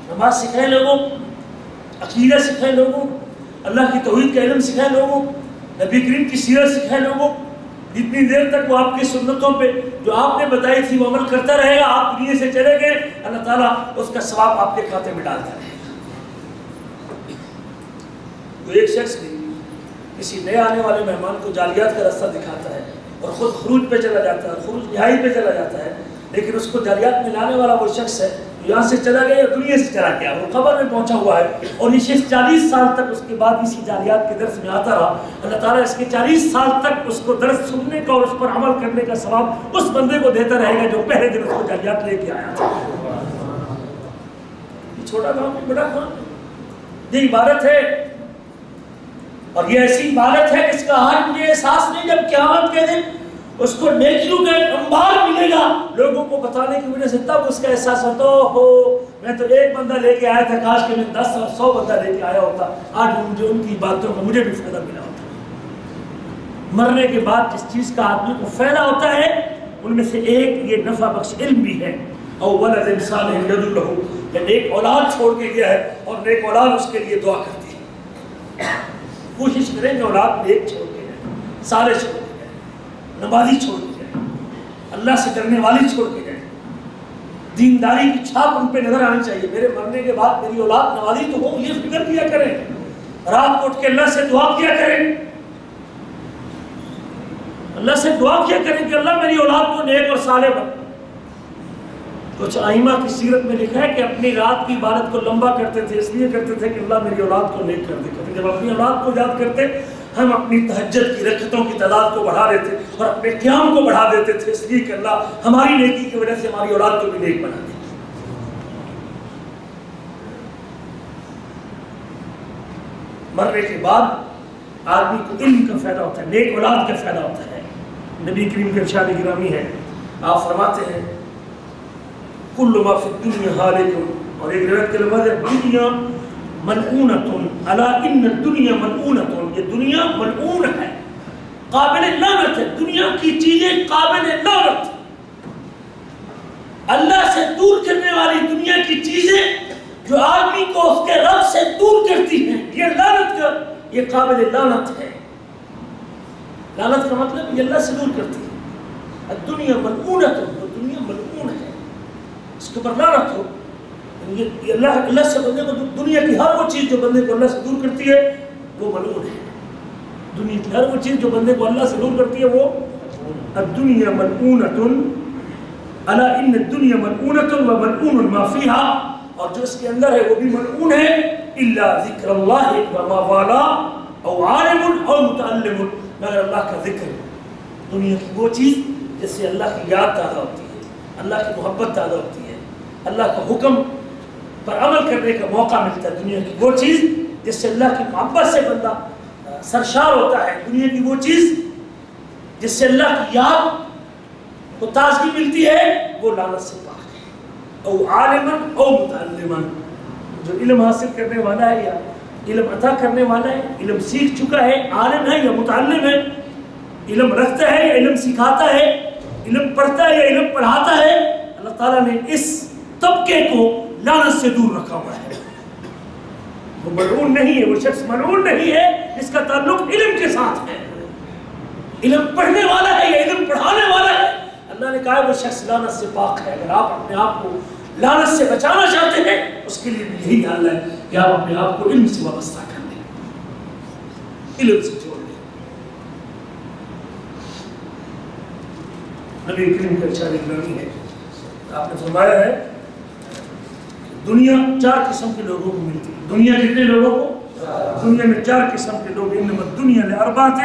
نماز سکھائیں لوگوں, عقیدہ سکھائیں لوگوں, اللہ کی توحید کا علم سکھائیں لوگوں, نبی کریم کی سیرت سکھائیں لوگوں. جتنی دیر تک وہ آپ کی سنتوں پہ جو آپ نے بتائی تھی وہ عمل کرتا رہے گا, آپ دنیا سے چلے گئے, اللہ تعالیٰ اس کا ثواب آپ کے کھاتے میں ڈالتا رہے گا. تو ایک شخص کسی نئے آنے والے مہمان کو جعلیات کا راستہ دکھاتا ہے اور خود خروج پہ چلا جاتا ہے, خروج نہائی پہ چلا جاتا ہے, لیکن اس کو جعلیات میں لانے والا وہ شخص ہے جو یہاں سے چلا گیا یا دنیا سے چلا گیا, وہ قبر میں پہنچا ہوا ہے, اور یہ شخص 40 سال تک اس کے بعد اسی جعلیات کے درس میں آتا رہا. اللہ تعالیٰ اس کے 40 سال تک اس کو درس سننے کا اور اس پر عمل کرنے کا ثواب اس بندے کو دیتا رہے گا جو پہلے دن اس کو جعلیات لے کے آیا تھا. یہ چھوٹا کام ہے, بڑا کام ہے. یہ عبادت ہے, اور یہ ایسی عبادت ہے جس کا آج مجھے احساس نہیں, جب قیامت کے دن اس کو نیکیوں کا ایک انبار ملے گا لوگوں کو بتانے کی وجہ سے, تب اس کا احساس ہوتا ہو میں تو ایک بندہ لے کے آیا تھا, کاش کہ میں 10 اور 100 بندہ لے کے آیا ہوتا, آج مجھے ان کی باتوں کا مجھے بھی فائدہ ملا ہوتا. مرنے کے بعد جس چیز کا آدمی کو فائدہ ہوتا ہے ان میں سے ایک یہ نفع بخش علم بھی ہے. او ولد صالح یدعو لہ, کہ نیک اولاد چھوڑ کے گیا ہے اور نیک اولاد اس کے لیے دعا کرتی ہے. کوشش کریں کہ اولاد نیک چھوڑ کے جائے, صالح چھوڑ کے جائے, نمازی چھوڑ کے جائے, اللہ سے ڈرنے والی چھوڑ کے جائے, دینداری کی چھاپ ان پہ نظر آنی چاہیے. میرے مرنے کے بعد میری اولاد نمازی تو ہو, یہ فکر کیا کریں, رات کو اٹھ کے اللہ سے دعا کیا کریں, اللہ سے دعا کیا کریں کہ اللہ میری اولاد کو نیک اور صالح بنا. کچھ ائمہ کی سیرت میں لکھا ہے کہ اپنی رات کی عبادت کو لمبا کرتے تھے, اس لیے کرتے تھے کہ اللہ میری اولاد کو نیک کر دے. جب اپنی اولاد کو یاد کرتے ہم اپنی تہجد کی رکعتوں کی تعداد کو بڑھا دیتے اور اپنے قیام کو بڑھا دیتے تھے, اس لیے کہ اللہ ہماری نیکی کی وجہ سے ہماری اولاد کو بھی نیک بنا دے. مرنے کے بعد آدمی کو علم کا فائدہ ہوتا ہے, نیک اولاد کا فائدہ ہوتا ہے. نبی کریم کے ارشاد گرامی ہے, آپ فرماتے ہیں کل ما فی الدنیا ہالک, اور ایک روایت کے لفظ ہے دنیا ملعونۃ الا ان الدنیا ملعونۃ, یہ دنیا ملعون ہے, قابل لعنت ہے. دنیا کی چیزیں قابل لعنت, اللہ سے دور کرنے والی دنیا کی چیزیں جو آدمی کو اس کے رب سے دور کرتی ہیں, یہ لعنت کا, یہ قابل لعنت ہے. لعنت کا مطلب یہ اللہ سے دور کرتی ہے. الدنیا ملعونۃ, وہ دنیا ملعون ہے, اس کے اوپر لعنت ہو. یہ اللہ سے بندے کو, دنیا کی ہر وہ چیز جو بندے کو اللہ سے دور کرتی ہے وہ ملعون ہے. دنیا کی ہر وہ چیز جو بندے کو اللہ سے دور کرتی ہے وہ الدنیا ملعونۃ الا ان الدنیا ملعونۃ وملعون ما فیہا, اور جو اس کے اندر ہے وہ بھی ملعون ہے. الا ذکر اللہ وما والا او عالم او متعلم, مگر اللہ کا ذکر, دنیا کی وہ چیز جس سے اللہ کی یاد تازہ ہوتی ہے, اللہ کی محبت تازہ ہوتی ہے, اللہ کا حکم پر عمل کرنے کا موقع ملتا ہے. دنیا کی وہ چیز جس سے اللہ کی محبت سے بندہ سرشار ہوتا ہے, دنیا کی وہ چیز جس سے اللہ کی یاد کو تازگی ملتی ہے, وہ لعنت سے پاک ہے. او عالما او متعلما, جو علم حاصل کرنے والا ہے یا علم عطا کرنے والا ہے, علم سیکھ چکا ہے, عالم ہے یا متعلم ہے, علم رکھتا ہے یا علم سکھاتا ہے, علم پڑھتا ہے یا علم پڑھاتا ہے, اللہ تعالیٰ نے اس طبقے کو لعنت سے دور رکھا ہوا ہے. وہ ملعون نہیں ہے, وہ شخص ملعون نہیں ہے جس کا تعلق علم کے ساتھ ہے. علم پڑھنے والا ہے یا علم پڑھانے والا ہے, اللہ نے کہا وہ شخص لعنت سے پاک ہے. اگر آپ اپنے آپ کو لعنت سے بچانا چاہتے ہیں اس کے لیے بھی یہی حل ہے کہ آپ اپنے آپ کو علم سے وابستہ کر دیں, علم سے جوڑ دیں. نبی کریم کا ارشاد گرامی ہے, آپ نے فرمایا ہے دنیا 4 قسم کے لوگوں کو ملتی ہے. دنیا کتنے لوگوں کو؟ دنیا میں 4 قسم کے لوگ, انما الدنیا لاربعۃ,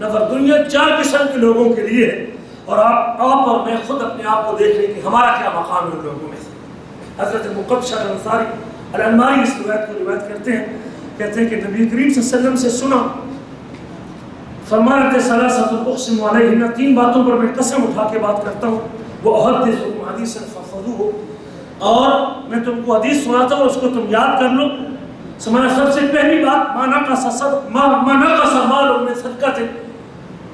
نفر دنیا 4 قسم کے لوگوں کے لیے ہے. اور آپ اور میں خود اپنے آپ کو دیکھ لیں کہ ہمارا کیا مقام ہے ان لوگوں میں سے. حضرت مقبشہ الانصاری الانماری اس روایت کو روایت کرتے ہیں, کہتے ہیں کہ نبی کریم صلی اللہ علیہ وسلم سے سنا, فرمایا تھے ثلاثۃ اقسم علیہن, 3 باتوں پر میں قسم اٹھا کے بات کرتا ہوں, وہ احدثکم حدیثا فاحفظوہ, اور میں تم کو حدیث سناتا ہوں اس کو تم یاد کر لو. سمجھا سب سے پہلی بات ما نقص مال من صدقہ,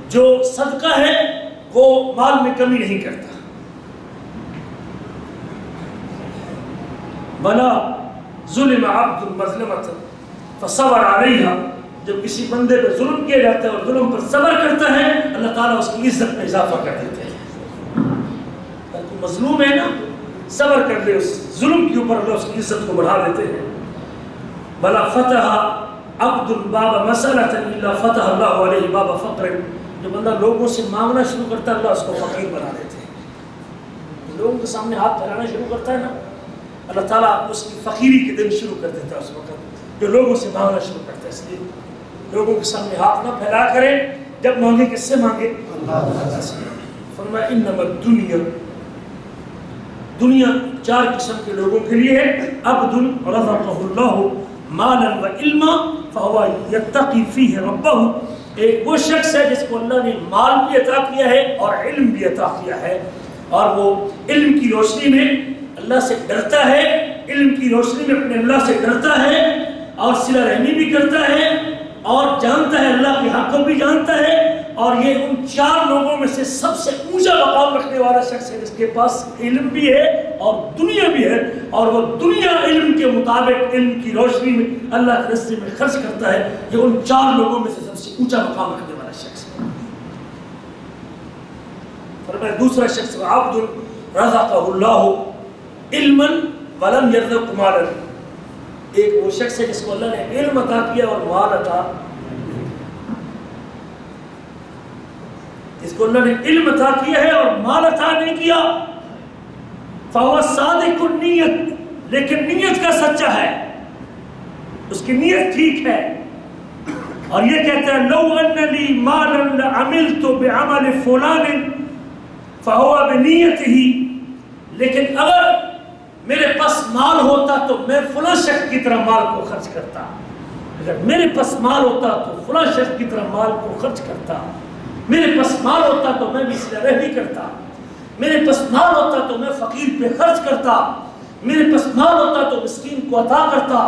جو صدقہ ہے وہ مال میں کمی نہیں کرتا. ولا ظلم عبد مظلمۃ فصبر علیہا, جب کسی بندے پہ ظلم کیا جاتا ہے اور ظلم پر صبر کرتا ہے اللہ تعالیٰ اس کی عزت میں اضافہ کر دیتے ہیں. تو مظلوم ہے نا, صبر کر لے اس ظلم کے اوپر اللہ اس کی عزت کو بڑھا دیتے ہیں. ولا فتح عبد باب مسألۃ الا فتح اللہ علیہ باب فقر, جو بندہ لوگوں سے مانگنا شروع کرتا ہے اللہ اس کو فقیر بنا دیتے ہیں. لوگوں کے سامنے ہاتھ پھیلانا شروع کرتا ہے نا اللہ تعالیٰ اس کی فقیری کے دن شروع کر دیتا ہے اس وقت, جو لوگوں سے مانگنا شروع کرتا ہے. اس لیے لوگوں کے سامنے ہاتھ نہ پھیلا کرے, جب مانگے کس سے مانگے؟ اللہ سے. فرمایا انما الدنیا, دنیا 4 قسم کے لوگوں کے لیے ہے. عبد رزقہ اللہ مالا و علما فهو یتقی فیہ ربہ, ایک وہ شخص ہے جس کو اللہ نے مال بھی عطا کیا ہے اور علم بھی عطا کیا ہے, اور وہ علم کی روشنی میں اللہ سے ڈرتا ہے, علم کی روشنی میں اپنے اللہ سے ڈرتا ہے اور صلہ رحمی بھی کرتا ہے اور جانتا ہے اللہ کے حق کو بھی جانتا ہے. اور یہ ان 4 لوگوں میں سے سب سے اونچا مقام رکھنے والا شخص ہے جس کے پاس علم بھی ہے اور دنیا بھی ہے, اور وہ دنیا علم کے مطابق علم کی روشنی میں اللہ کے راستے میں خرچ کرتا ہے. یہ ان 4 لوگوں میں سے سب سے اونچا مقام رکھنے والا شخص ہے. فرمایا دوسرا شخص عبد رزقہ اللہ علما ولم یرزق مالا, ایک وہ شخص ہے جس کو اللہ نے علم عطا کیا اور مال عطا, جس کو اللہ نے علم عطا کیا ہے اور مال عطا نہیں کیا. فهو صادق النیت, لیکن نیت کا سچا ہے, اس کی نیت ٹھیک ہے, اور یہ کہتا ہے لو ان لی مالا لعملت بعمل فلان فهو بنیتہ, لیکن اگر میرے پاس مال ہوتا تو میں فلاں شخص کی طرح مال کو خرچ کرتا, اگر میرے پاس مال ہوتا تو فلاں شخص کی طرح مال کو خرچ کرتا, میرے پاس مال ہوتا تو میں بھی صلہ رحمی کرتا, میرے پاس مال ہوتا تو میں فقیر پہ خرچ کرتا, میرے پاس مال ہوتا تو مسکین کو عطا کرتا,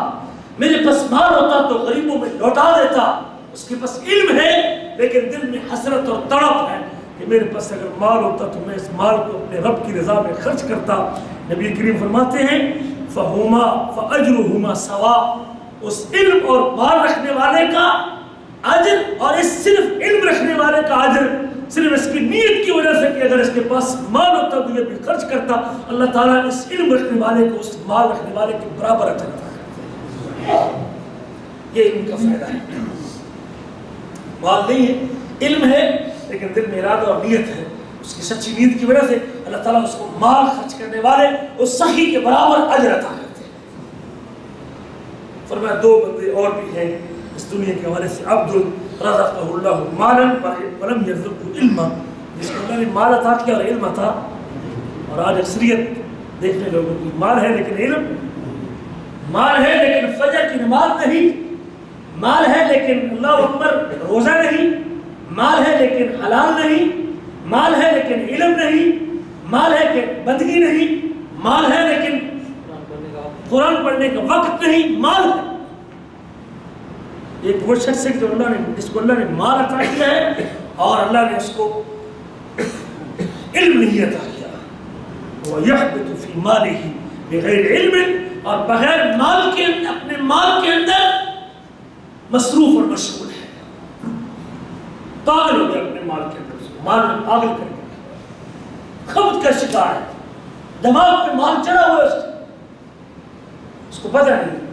میرے پاس مال ہوتا تو غریبوں میں لوٹا دیتا. اس کے پاس علم ہے لیکن دل میں حسرت اور تڑپ ہے کہ میرے پاس اگر مال ہوتا تو میں اس مال کو اپنے رب کی رضا میں خرچ کرتا. نبی کریم فرماتے ہیں فہما فاجرہما سوا, اس علم اور مال رکھنے والے کا اجر اور اس صرف علم رکھنے والے کا اجر صرف اس کی نیت کی وجہ سے کہ اگر اس کے پاس مال ہوتا تو یہ بھی خرچ کرتا, اللہ تعالیٰ اس علم رکھنے والے کو اس مال رکھنے والے کے برابر اجر عطا کرتے ہیں. یہ علم کا فائدہ ہے. مال نہیں ہے, علم ہے لیکن دل میں ارادہ اور نیت ہے, اس کی سچی نیت کی وجہ سے اللہ تعالیٰ اس کو مال خرچ کرنے والے اس سخی کے برابر اجر عطا کرتے ہیں. فرمایا 2 بندے اور بھی ہیں اس دنیا کے حوالے سے. عبد رزقہ اللہ مالا ولم یرزقہ علما, جس کو اللہ نے مال عطا کیا اور علم عطا. اور آج اکثریت دیکھ لیں لوگوں کی مال ہے لیکن علم, مال ہے لیکن فجر کی نماز نہیں, مال ہے لیکن اللہ اکبر روزہ نہیں, مال ہے لیکن حلال نہیں, مال ہے لیکن علم نہیں, مال ہے کہ بندگی نہیں, مال ہے لیکن قرآن پڑھنے کا وقت نہیں. مال ہے ایک وہ شخص ہے جو اللہ نے جس کو اللہ نے مال عطا کیا ہے اور اللہ نے اس کو علم نہیں عطا کیا. وَيَحْبِطُ فِي مَالِهِ بِغَيْرِ عِلْمٍ, اور بغیر مال کے اپنے مال کے اندر مصروف اور مشغول ہے, پاگل ہو گیا اپنے مال کے اندر, مال میں پاگل کر کے. موت کا شکار ہے، دماغ پہ مال چڑھا ہوا ہے اس کو پتہ نہیں،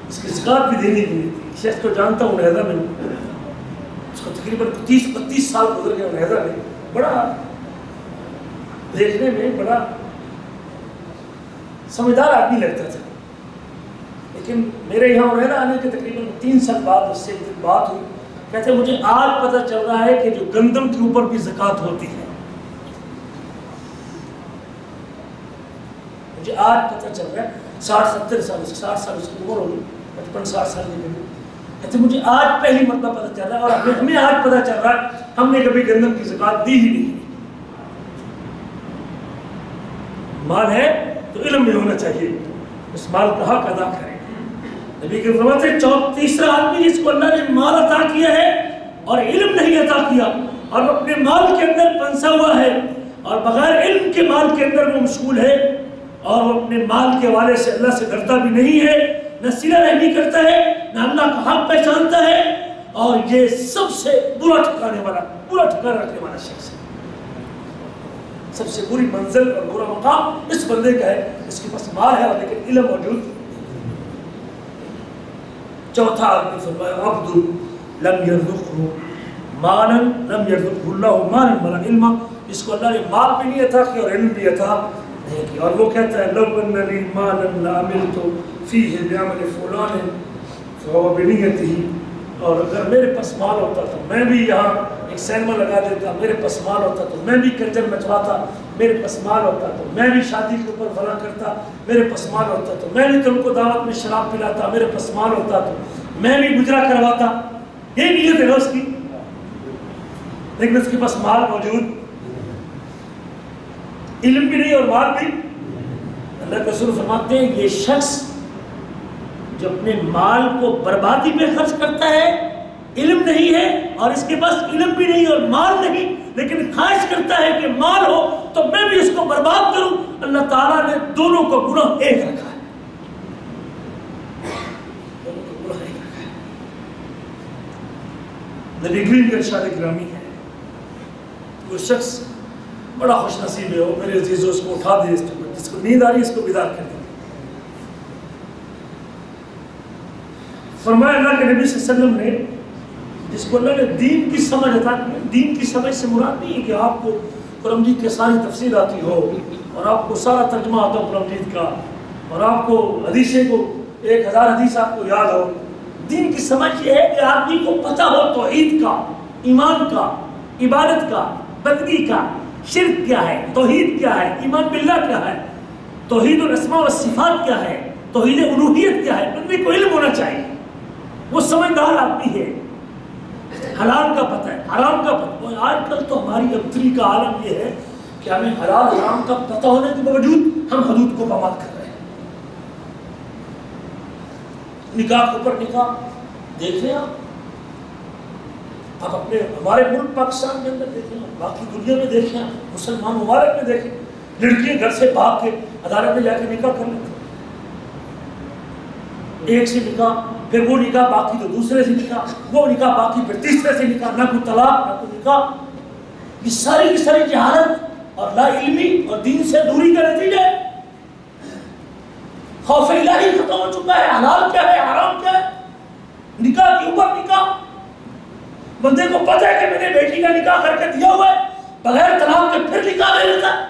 اس کی زکات بھی دینی نہیں تھی۔ شخص کو جانتا ہوں علیحدہ میں، اس کو تقریباً 30-32 سال گزر گئے علیحدہ میں، بڑا دیکھنے میں بڑا سمجھدار آدمی لگتا تھا، لیکن میرے یہاں علیحدہ آنے کے تقریباً 3 سال بعد اس سے ایک دن بات ہوئی، کہتے ہیں مجھے آج پتہ چل رہا ہے کہ جو گندم کے اوپر بھی زکات ہوتی ہے، مجھے آج پتہ چل رہا ہے، 60-70 سال 60 سال اس کی عمر ہوگی، 55-60 سال کی ہوگی، کہتے مجھے آج پہلی مرتبہ پتہ چل رہا ہے، اور ہمیں آج پتہ چل رہا ہے ہم نے کبھی گندم کی زکات دی ہی نہیں۔ مال ہے تو علم میں ہونا چاہیے، اس مال کا حق ادا کریں۔ نبی کے فرماتے ہیں تیسرا آدمی جس کو اللہ نے مال عطا کیا ہے اور علم نہیں عطا کیا، اور اپنے مال کے اندر پنسا ہوا ہے اور بغیر علم کے مال کے اندر وہ مشغول ہے، اور وہ اپنے مال کے حوالے سے اللہ سے ڈرتا بھی نہیں ہے، نہ صلہ رحمی کرتا ہے، نہ اللہ کا حق پہچانتا ہے، اور یہ سب سے برا ٹھکانے والا، برا ٹھکانہ رکھنے والا شخص ہے۔ سب سے بری منزل اور برا مقام اس بندے کا ہے اس کے پاس مال ہے اور لیکن علم موجود نہیں۔ چوتھا آدمی فرمایا عبد لم یرزقہ مالا لم یرزقہ اللہ مالا ولا علما، اس کو اللہ نے مال بھی نہیں عطا کیا اور علم بھی عطا نہیں کیا، اور وہ کہتا ہے لو ان لی مالا لعملت فیہ بعمل فلان فهو بنیتہ، اور اگر میرے پاس مال ہوتا تو میں بھی یہاں ایک سینما لگا دیتا، میرے پاس مال ہوتا تو میں بھی کنجر مچواتا، میرے پاس مال ہوتا تو میں بھی شادی کے اوپر فلاں کرتا، میرے پاس مال ہوتا تو میں بھی تم کو دعوت میں شراب پلاتا، میرے پاس مال ہوتا تو میں بھی مجرا کرواتا، یہ نیت ہے اس کی، لیکن اس کے پاس مال موجود، علم بھی نہیں اور مال بھی۔ اللہ کے رسول فرماتے ہیں یہ شخص جو اپنے مال کو بربادی پہ خرچ کرتا ہے، علم نہیں ہے اور اس کے پاس علم بھی نہیں اور مال نہیں، لیکن خواہش کرتا ہے کہ مال ہو تو میں بھی اس کو برباد کروں، اللہ تعالیٰ نے دونوں کو گناہ ایک رکھا ہے، دونوں کو گناہ ایک رکھا ہے۔ نبی کریم کا ارشاد گرامی ہے، وہ شخص بڑا خوش نصیب ہے، وہ میرے عزیزوں اس کو اٹھا دے، جس کو نیند آ رہی ہے اس کو بیدار کر دے۔ فرمایا اللہ کے نبی صلی اللہ علیہ وسلم نے جس کو اللہ نے دین کی سمجھ عطا کی، دین کی سمجھ سے مراد نہیں ہے کہ آپ کو قرآن مجید کی ساری تفسیر آتی ہو اور آپ کو سارا ترجمہ آتا ہو قرآن مجید کا، اور آپ کو حدیثیں کو 1000 حدیث آپ کو یاد ہو۔ دین کی سمجھ یہ ہے کہ آدمی کو پتہ ہو توحید کا، ایمان کا، عبادت کا، بندگی کا، شرک کیا ہے، توحید کیا ہے، ایمان باللہ کیا ہے، توحید الاسماء والصفات کیا ہے، توحید الوہیت کیا ہے، بندے کو علم ہونا چاہیے، وہ سمجھدار آدمی ہے، حلال کا پتہ ہے، حرام کا پتہ ہے۔ آج کل تو ہماری ابتری کا عالم یہ ہے کہ ہمیں حلال حرام کا پتہ ہونے کے باوجود ہم حدود کو پامال کر رہے ہیں۔ نکاح کے اوپر نکاح دیکھ لیں آپ اپنے ہمارے ملک پاکستان کے اندر دیکھیں، باقی دنیا میں دیکھیں، مسلمان ممالک میں دیکھیں، لڑکیاں گھر سے بھاگ کے عدالت میں جا کے نکاح کر لیتے ہیں، ایک سے نکاح، پھر وہ نکاح باقی تو دوسرے سے نکاح، وہ نکاح باقی پھر تیسرے سے نکاح، نہ کوئی طلاق نہ کوئی نکاح۔ یہ ساری کی ساری جہالت اور لا علمی اور دین سے دوری کا نتیجہ ہے۔ خوف الہی ختم ہو چکا ہے، حلال کیا ہے حرام کیا ہے، نکاح کے اوپر نکاح۔ بندے کو پتہ ہے کہ میں نے بیٹی کا نکاح کر کے دیا ہوا ہے، بغیر طلاق کے پھر نکاح لے لیتا ہے،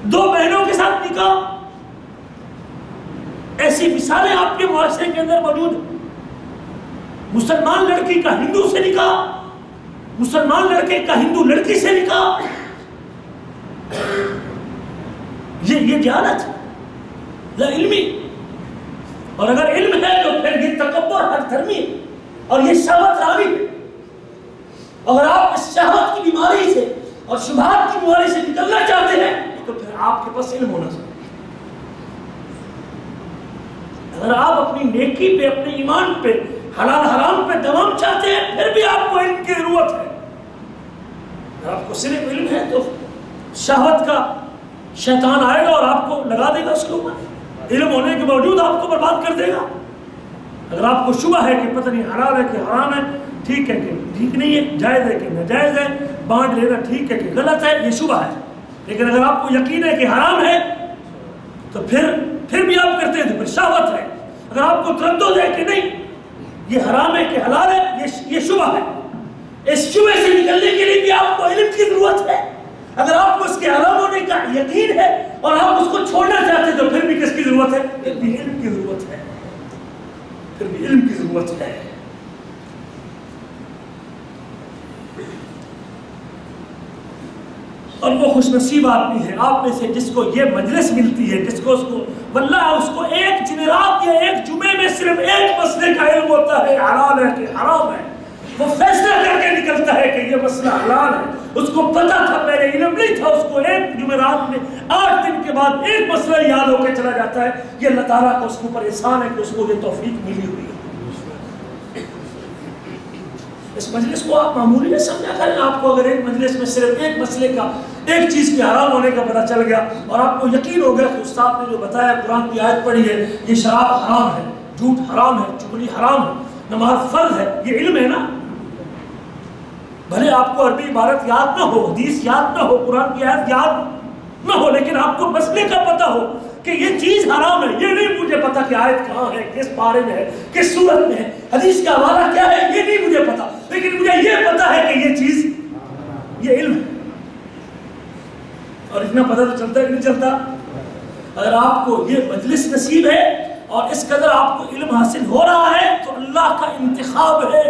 2 بہنوں کے ساتھ نکاح۔ ایسی مثالیں آپ کے معاشرے کے اندر موجود ہیں۔ مسلمان لڑکی کا ہندو سے نکاح، مسلمان لڑکے کا ہندو لڑکی سے نکاح، یہ جہالت ہے، لا علمی۔ اور اگر علم ہے تو پھر یہ تکبر ہر دھرمی ہے اور یہ شہوت راوی ہے۔ اگر آپ اس شہوت کی بیماری سے اور شبہات کی بیماری سے نکلنا چاہتے ہیں تو پھر آپ کے پاس علم ہونا چاہیے۔ اگر آپ اپنی نیکی پہ، اپنے ایمان پہ، حلال حرام پہ دوام چاہتے ہیں پھر بھی آپ کو علم کی ضرورت ہے۔ اگر آپ کو صرف علم ہے تو شہوت کا شیطان آئے گا اور آپ کو لگا دے گا اس کے اوپر، علم ہونے کے باوجود آپ کو برباد کر دے گا۔ اگر آپ کو شبہ ہے کہ پتہ نہیں حلال ہے کہ حرام ہے، ٹھیک ہے کہ ٹھیک نہیں ہے، جائز ہے کہ ناجائز ہے، بانٹ لینا ٹھیک ہے کہ غلط ہے، یہ شبہ ہے. لیکن اگر آپ کو یقین ہے کہ حرام ہے تو پھر بھی آپ کرتے ہیں تو پھر شہوت ہے. اگر آپ کو تردد ہے کہ نہیں یہ حرام ہے کہ حلال ہے، یہ شبہ ہے. اس شبہ سے نکلنے کے لیے بھی آپ کو علم کی ضرورت ہے. اگر آپ کو اس کے حرام ہونے کا یقین ہے اور آپ اس کو چھوڑنا چاہتے ہیں تو پھر بھی کس کی ضرورت ہے؟ پھر بھی علم کی ضرورت ہے. پھر بھی علم کی ضرورت ہے. اور وہ خوش نصیب آدمی ہے آپ میں سے جس کو یہ مجلس ملتی ہے، جس کو واللہ اس کو ایک جمعرات یا ایک جمعے میں صرف ایک مسئلے کا علم ہوتا ہے، حلال ہے کہ حرام ہے. وہ فیصلہ کر کے نکلتا ہے کہ یہ مسئلہ حلال ہے. اس کو پتا تھا، میرے علم نہیں تھا. اس کو ایک جمعرات میں 8 دن کے بعد ایک مسئلہ یاد ہو کے چلا جاتا ہے. یہ اللہ تعالیٰ کا اس کے اوپر احسان ہے کہ اس کو یہ توفیق ملی ہوئی ہے. اس مجلس کو آپ معمولی نہیں سمجھا کریں. آپ کو اگر ایک مجلس میں صرف ایک مسئلے کا، ایک چیز کے حرام ہونے کا پتہ چل گیا اور آپ کو یقین ہو گیا کہ استاد نے جو بتایا، قرآن کی آیت پڑھی ہے، یہ شراب حرام ہے، جھوٹ حرام ہے، چغلی حرام ہے، نماز فرض ہے، یہ علم ہے نا. بھلے آپ کو عربی عبارت یاد نہ ہو، حدیث یاد نہ ہو، قرآن کی آیت یاد نہ ہو، لیکن آپ کو مسئلے کا پتہ ہو کہ یہ چیز حرام ہے. یہ نہیں مجھے پتا کہ آیت کہاں ہے، کس پارے میں ہے، کس صورت میں ہے، حدیث کا حوالہ کیا ہے، یہ نہیں مجھے پتا، لیکن مجھے یہ پتا ہے کہ یہ چیز، یہ علم ہے. اور اتنا پتہ تو چلتا ہے کہ نہیں چلتا؟ اگر آپ کو یہ مجلس نصیب ہے اور اس قدر آپ کو علم حاصل ہو رہا ہے تو اللہ کا انتخاب ہے.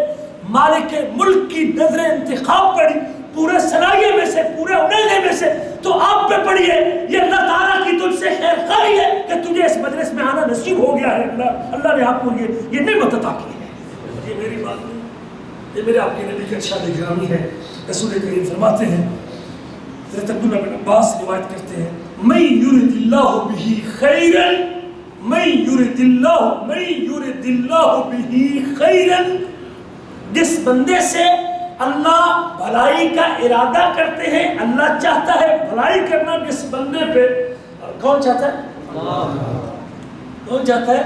مالک ملک کی نظر انتخاب پڑی پورے صنایع میں سے، پورے علیحدے میں سے، تو آپ پہ پڑی ہے. یہ اللہ تعالیٰ کی تجھ سے خیر خواہی ہے کہ تجھے اس مجلس میں آنا نصیب ہو گیا ہے. اللہ نے آپ کو یہ نعمت عطا کی ہے. یہ میری بات نہیں، یہ میرے آپ کے نبی کا ارشاد گرامی ہے. رسول کریم فرماتے ہیں، حضرت عبداللہ بن عباس روایت کرتے ہیں، من یرد اللہ بہ خیرا، من یرد اللہ بہ خیرا، جس بندے سے اللہ بھلائی کا ارادہ کرتے ہیں، اللہ چاہتا ہے بھلائی کرنا جس بندے پہ. کون چاہتا ہے؟ کون چاہتا ہے؟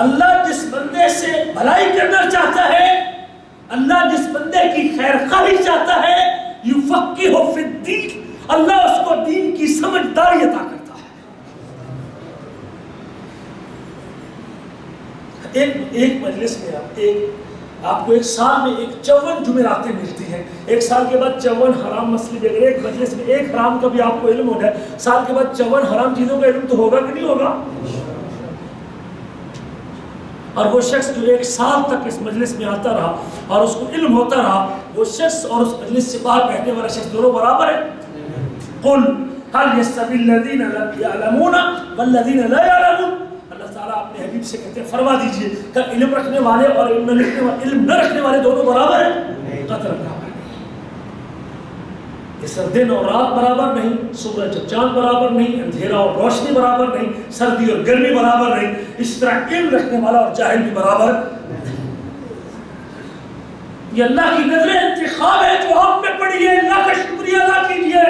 اللہ جس بندے سے بھلائی کرنا چاہتا ہے، اللہ جس بندے کی خیر خواہی چاہتا ہے، یفقہہ فی الدین، اللہ اس کو دین کی سمجھداری عطا کرتا ہے. ایک مجلس میں آپ کو ایک سال میں 54 جمعراتیں ملتی ہیں. ایک سال کے بعد 54 حرام مسئلے. اگر ایک مجلس میں ایک حرام کا بھی آپ کو علم ہو جائے، سال کے بعد 54 حرام چیزوں کا علم تو ہوگا کہ نہیں ہوگا؟ اور وہ شخص جو ایک سال تک اس مجلس میں آتا رہا اور اس کو علم ہوتا رہا، وہ شخص اور اس مجلس سے باہر بیٹھنے والا شخص دونوں برابر ہیں. قل هل يستوي الذين يعلمون والذين لا يعلمون. اللہ تعالیٰ اپنے حبیب سے کہتے ہیں فرما دیجئے کہ علم رکھنے والے اور علم نہ رکھنے والے دونوں برابر ہیں؟ قطر برابر نہیں. اس طرح دن اور رات برابر نہیں، سورج اور چاند برابر نہیں، اندھیرا اور روشنی برابر نہیں، سردی اور گرمی برابر نہیں. اس طرح علم رکھنے والا اور جاہل بھی برابر. یہ اللہ کی نظر انتخاب ہے جو آپ پہ پڑی ہے. اللہ کا شکریہ ادا کیجیے.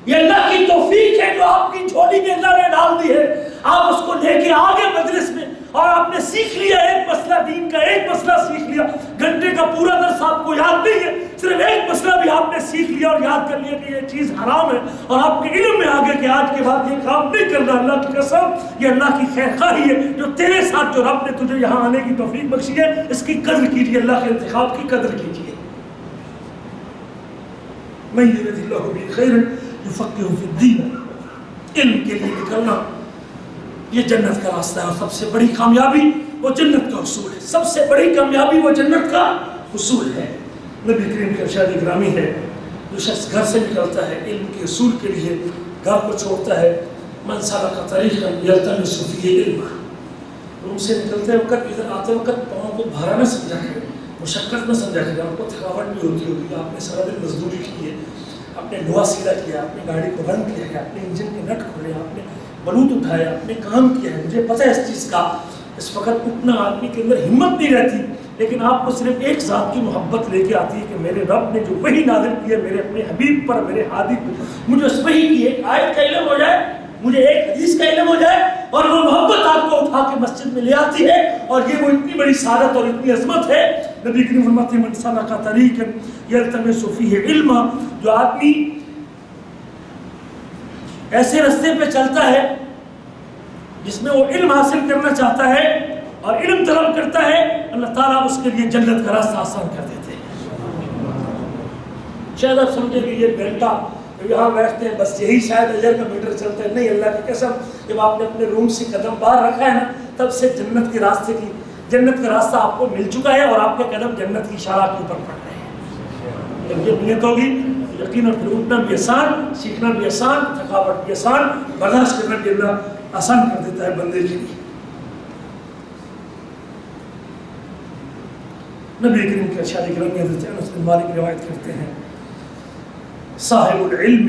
یہ اللہ کی توفیق ہے جو آپ کی جھولی میں اللہ نے ڈال دی ہے. آپ اس کو لے کے آگے مجلس میں، اور آپ نے سیکھ لیا ایک مسئلہ، دین کا ایک مسئلہ سیکھ لیا. گھنٹے کا پورا درس آپ کو یاد نہیں ہے، صرف ایک مسئلہ بھی آپ نے سیکھ لیا اور یاد کر لیا کہ یہ چیز حرام ہے، اور آپ کے علم میں آگے کہ آج کے بعد یہ کام نہیں کرنا. اللہ کی قسم یہ اللہ کی خیر خواہی ہے جو تیرے ساتھ، جو رب نے تجھے یہاں آنے کی توفیق بخشی ہے. اس کی قدر کیجیے، اللہ کے انتخاب کی قدر کیجیے. من یرد اللہ بہ خیرا یفقہہ فی الدین. علم کے لیے نکلنا یہ جنت کا راستہ ہے. اور سب سے بڑی کامیابی وہ جنت کا حصول ہے. سب سے بڑی کامیابی وہ جنت کا حصول ہے. نبی کریم کا ارشاد گرامی ہے، جو شخص گھر سے نکلتا ہے علم کے حصول کے لیے، گھر کو چھوڑتا ہے، من سلک طریقا یلتمس فیہ علما، روم سے نکلتے وقت، ادھر آتے وقت پاؤں کو بھارا نہ سمجھا کرے، مشقت نہ سمجھا کرے. آپ کو تھکاوٹ بھی ہوتی ہوگی، آپ نے سارا دن مزدوری کی ہے، آپ نے لوہا سیدھا کیا، آپ نے گاڑی کو بند کیا ہے، آپ نے انجن کے نٹ کھولے، آپ نے بلوت اٹھایا، آپ نے کام کیا ہے. مجھے پتہ ہے اس چیز کا. اس وقت اٹھنا آدمی کے اندر ہمت نہیں رہتی، لیکن آپ کو صرف ایک ذات کی محبت لے کے آتی ہے کہ میرے رب نے جو وحی نازل کی ہے میرے اپنے حبیب پر، میرے ہادی پر، مجھے اس وحی کی ایک آیت کا علم ہو جائے، مجھے ایک حدیث کا علم ہو جائے، اور وہ محبت آپ کو اٹھا کے مسجد میں لے آتی ہے. اور یہ وہ اتنی بڑی سعادت اور اتنی عظمت ہے نبی کریم فرماتے ہیں من سلک طریقا یلتمس فیہ علما، جو آدمی ایسے رستے پہ چلتا ہے جس میں وہ علم حاصل کرنا چاہتا ہے اور علم طلب کرتا ہے، اللہ تعالیٰ اس کے لیے جنت کا راستہ آسان کر دیتے ہیں۔ شاید آپ سمجھے کہ یہ گھنٹہ یہاں بیٹھتے ہیں بس یہی شاید اجر کا میٹر چلتا ہے، نہیں، اللہ کی قسم، جب آپ نے اپنے روم سے قدم باہر رکھا ہے نا تب سے جنت کے راستے کی، جنت کا راستہ آپ کو مل چکا ہے اور آپ کے قدم جنت کی شاخ کے اوپر پڑ رہے ہیں۔ جب یہ نیت ہوگی یقیناً پھر اٹھنا بھی آسان، سیکھنا بھی آسان، تھکاوٹ بھی آسان، برداشت کرنا بھی اللہ آسان کر دیتا ہے بندے کے لیے۔ نبی کریم کے ارشاد گرامی حضرت انس بن مالک روایت کرتے ہیں صاحب العلم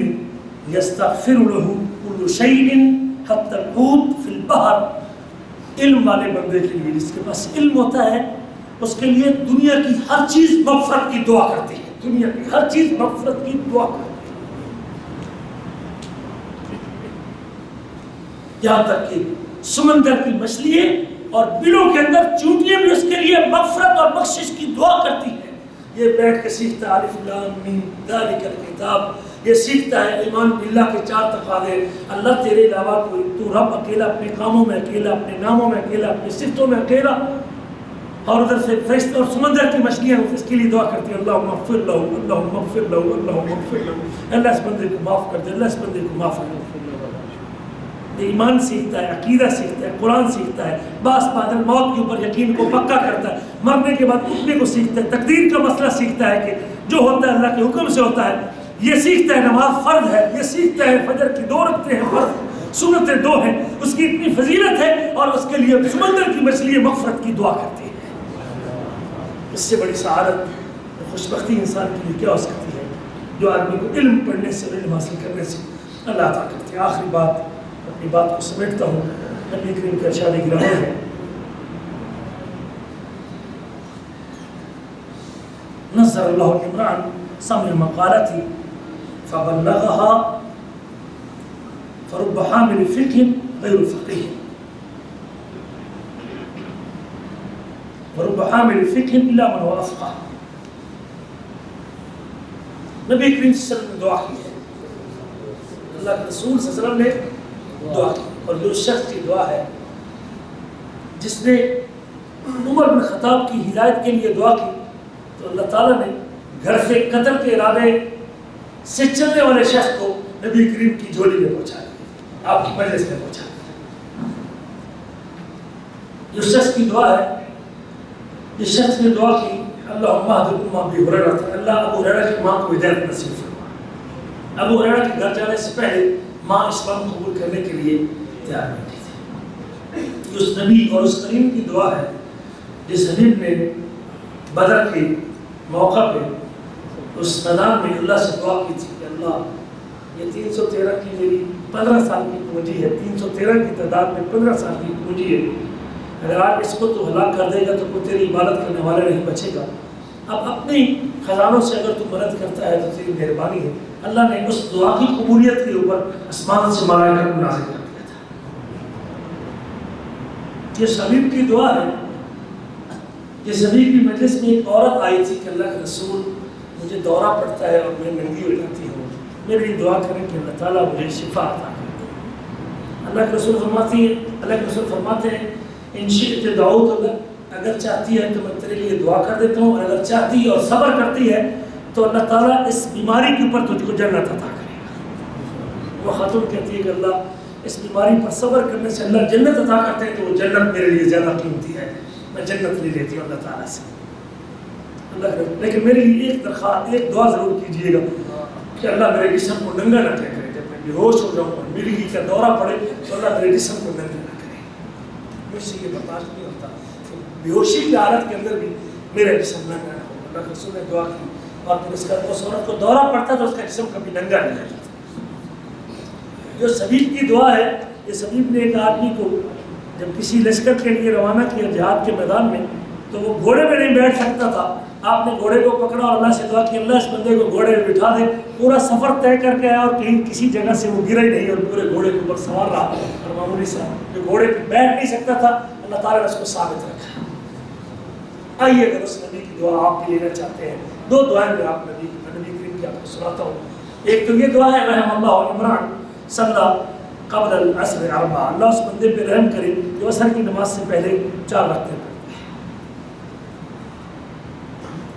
یستغفر له کل شیء حتی الحوت فی البحر، علم والے بندے کے لیے جس کے پاس علم ہوتا ہے اس کے لیے دنیا کی ہر چیز مغفرت کی دعا کرتی ہے، دنیا کی ہر چیز مغفرت کی دعا کرتی ہے، یہاں تک کہ سمندر کی مچھلیاں اور بلوں کے اندر چونٹیاں بھی اس کے لیے مغفرت اور بخشش کی دعا کرتی ہیں۔ یہ بیٹھ کے سیکھتا ہے الف لام میم ذالک الکتاب، یہ سیکھتا ہے ایمان باللہ کے 4 تقاضے، اللہ تیرے علاوہ کوئی، تو رب اکیلا، اپنے کاموں میں اکیلا، اپنے ناموں میں اکیلا، اپنے صفتوں میں اکیلا، اور ادھر سے فرشتے اور سمندر کی مچھلیاں اس کے لیے دعا کرتی ہیں اللہم اغفر لہ، اللہم اغفر لہ، اللہم اغفر لہ، اللہ اس بندے کو معاف کر دے، اللہ اس بندے کو معاف کر دے۔ ایمان سیکھتا ہے، عقیدہ سیکھتا ہے، قرآن سیکھتا ہے، باس بادل موت کے اوپر یقین کو پکا کرتا ہے، مرنے کے بعد اٹھنے کو سیکھتا ہے، تقدیر کا مسئلہ سیکھتا ہے کہ جو ہوتا ہے اللہ کے حکم سے ہوتا ہے، یہ سیکھتا ہے نماز فرض ہے، یہ سیکھتا ہے فجر کی 2 رکعتیں ہیں فرض، سنتیں 2 ہیں، اس کی اتنی فضیلت ہے اور اس کے لیے سمندر کی مچھلی مغفرت کی دعا کرتی ہے۔ اس سے بڑی سعادت خوش بختی انسان کے لیے کیا ہو سکتی ہے جو آدمی کو علم پڑھنے سے، علم حاصل کرنے سے اللہ عطا کرتے ہیں۔ آخری بات، اپنی بات کو سمیٹتا ہوں، نبی کریم کے ارشاد گرامی ہے نظر اللہ عمران سمع مقالتی فبلغها فرب حامل فقه غیر فقیہ، ورب حامل فقه الا من هو افقہ۔ نبی کریم صلی اللہ علیہ وسلم نے دعا کی ہے، اللہ کے رسول صلی اللہ علیہ وسلم نے دعا کی، اور جو شخص کی دعا ہے جس نے عمر بن خطاب کی ہدایت کے لیے دعا کی تو اللہ تعالیٰ نے گھر سے قتل کے ارادے سے چلنے والے شخص کو نبی کریم کی جھولی میں پہنچا دیا، آپ کی مجلس میں پہنچا دیا۔ جو شخص کی دعا ہے، جس شخص نے دعا کی اللہم اہد ام ابی ہریرہ، اللہ ابو ہریرہ کی ماں کو ہدایت نصیب فرما۔ ابو ہریرہ کے گھر جانے سے پہلے ماں اسلام قبول کرنے کے لیے تیار نہیں تھی۔ اس نبی اور اس کریم کی دعا ہے جس حبیب نے بدر کے موقع پہ اس میدان میں اللہ سے دعا کی تھی کہ اللہ یہ 313 کی میری 15 سال کی پونجی ہے، 313 کی تعداد میں 15 سال کی پونجی ہے، اگر آپ اس کو تو ہلاک کر دے گا تو کوئی تیری عبادت کرنے والا نہیں بچے گا، اب اپنی خزانوں سے اگر تو مدد کرتا ہے تو تیری مہربانی ہے۔ اللہ نے اس دعا کی قبولیت کے اوپر آسمان سے ملائکہ کو نازل کر دیا تھا۔ یہ حبیب کی دعا ہے۔ یہ حبیب کی مجلس میں ایک عورت آئی تھی کہ اللہ کے رسول مجھے دورہ پڑتا ہے اور میں ننگی ہو جاتی ہوں، میرے لیے دعا کریں کہ اللہ تعالیٰ مجھے شفا عطا کرے۔ اللہ کے رسول فرماتے ہیں ان شئت دعوت، اگر چاہتی ہے تو میں تیرے لیے دعا کر دیتا ہوں، اور اگر چاہتی ہے اور صبر کرتی ہے تو اللہ تعالیٰ اس بیماری کے اوپر تجھ کو جنت عطا کرے گا۔ وہ خاتون کہتی ہے کہ اللہ اس بیماری پر صبر کرنے سے اللہ جنت عطا کرتے ہیں تو وہ جنت میرے لیے زیادہ قیمتی ہے، میں جنت لے لیتی ہوں اللہ تعالیٰ سے۔ لیکن میرے لیے ایک درخواست، ایک دعا ضرور کیجیے گا کہ اللہ میرے جسم کو ننگا نہ کرے، جب میں بے ہوش ہو جاؤں اور مرگی کا دورہ پڑے تو اللہ میرے جسم کو ننگا نہ کرے۔ مجھ سے یہ برداشت نہیں ہوتا کہ بے ہوشی کی حالت کے اندر بھی میرا جسم ننگا نہ ہو۔ اللہ کے رسول نے دعا کی اور پھر اس عورت کو دورہ پڑتا تو اس کا جسم کبھی ننگا نہیں رہتا۔ جو سبیب کی دعا ہے، یہ سبیب نے ایک آدمی کو جب کسی لشکر کے لیے روانہ کیا جہاد کے میدان میں تو وہ گھوڑے میں نہیں بیٹھ سکتا تھا، آپ نے گھوڑے کو پکڑا اور اللہ سے دعا کی اللہ اس بندے کو گھوڑے میں بٹھا دے، پورا سفر طے کر کے آیا اور کہیں کسی جگہ سے وہ گرا ہی نہیں اور پورے گھوڑے کے اوپر سوار رہا، اور معمولی سا جو گھوڑے پہ بیٹھ نہیں سکتا تھا اللہ تعالیٰ نے اس کو ثابت رکھا۔ آئیے اگر اس نبی کی دعا آپ بھی لینا چاہتے ہیں، دو دعائیں میں آپ نبی کریم کی آپ کو سناتا ہوں. ایک تو یہ دعا ہے رحم اللہ عمران صلی قبل العصر اربع، اللہ اس بندے پہ رحم کرے جو عصر کی نماز سے پہلے 4 رکعتیں پڑھتا ہے.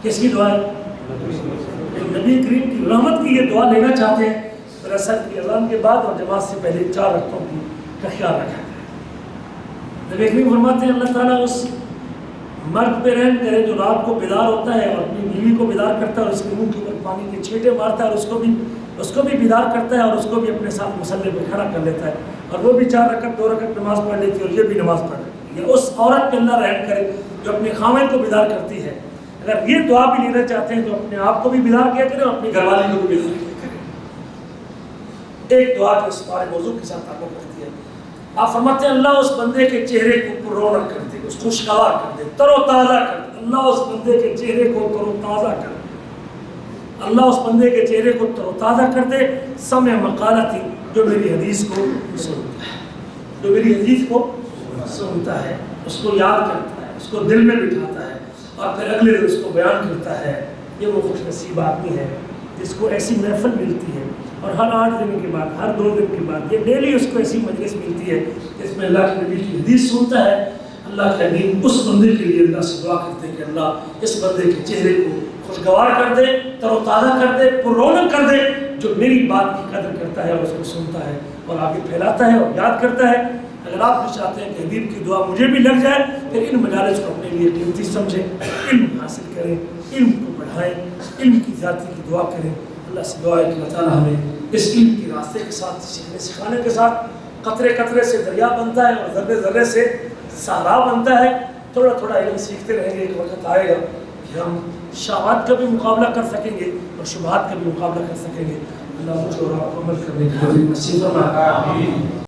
کس کی دعا ہے؟ نبی کریم کی رحمت کی یہ دعا لینا چاہتے ہیں تو عصر کی اذان کے بعد اور جماعت سے پہلے 4 رکعتوں کا خیال رکھا جائے. نبی کریم فرماتے ہیں اللہ تعالیٰ اس مرد پہ رحم کرے جو رات کو بیدار ہوتا ہے اور اپنی بیوی کو بیدار کرتا ہے اور اس کے منہ کے اوپر پانی کے چھینٹے مارتا ہے اور اس کو بھی بیدار کرتا ہے اور اس کو بھی اپنے ساتھ مصلی پہ کھڑا کر لیتا ہے اور وہ بھی 4 رکعت 2 رکعت نماز پڑھ لیتی ہے اور یہ بھی نماز پڑھ لیتی ہے. اس عورت پہ اللہ رحم کرے جو اپنے خاوند کو بیدار کرتی ہے. اگر یہ دعا بھی لینا چاہتے ہیں تو اپنے آپ کو بھی بیدار کیا کریں اور اپنی گھر والی کو بھی بیدار کیا کریں. ایک دعا جو اس ہمارے موضوع کے ساتھ تعلق رکھتی ہے، آپ فرماتے ہیں اللہ اس بندے کے چہرے کو پررونق کر دے، اس کو خوشگوار کر دے، تر و تازہ کر دے. اللہ اس بندے کے چہرے کو تر و تازہ کر دے. اللہ اس بندے کے چہرے کو تر و تازہ کر دے. سمع مقالتی، جو میری حدیث کو سنتا ہے، جو میری حدیث کو سنتا ہے، اس کو یاد کرتا ہے، اس کو دل میں بٹھاتا ہے اور پھر اگلے دن اس کو بیان کرتا ہے. یہ وہ خوش نصیب آدمی ہے جس کو ایسی محفل ملتی ہے اور ہر 8 دن کے بعد، ہر 2 دن کے بعد یہ ڈیلی اس کو ایسی مجلس ملتی ہے جس میں اللہ کے نبی کی حدیث سنتا ہے. اللہ کے حبیب اس بندے کے لیے اللہ سے دعا کرتے ہیں کہ اللہ اس بندے کے چہرے کو خوشگوار کر دے، تر و تازہ کر دے، پررونق کر دے، جو میری بات کی قدر کرتا ہے اور اس کو سنتا ہے اور آگے پھیلاتا ہے اور یاد کرتا ہے. اگر آپ بھی چاہتے ہیں کہ حبیب کی دعا مجھے بھی لگ جائے، پھر ان مجالس کو اپنے لیے قیمتی سمجھیں، علم حاصل کریں، علم کو بڑھائیں، علم کی ذاتی کی دعا کریں. اللہ سے دعا ہے کہ اللہ تعالیٰ ہمیں اس علم کے راستے کے ساتھ، سیکھنے سکھانے کے ساتھ، قطرے قطرے سے دریا بنتا ہے اور ذرے ذرے سے صحرا بنتا ہے. تھوڑا تھوڑا علم سیکھتے رہیں گے، ایک وقت آئے گا کہ ہم شہوات کا بھی مقابلہ کر سکیں گے اور شبہات کا بھی مقابلہ کر سکیں گے. اللہ مجھے اور آپ کو عمل کرنے کی توفیق نصیب فرمائے.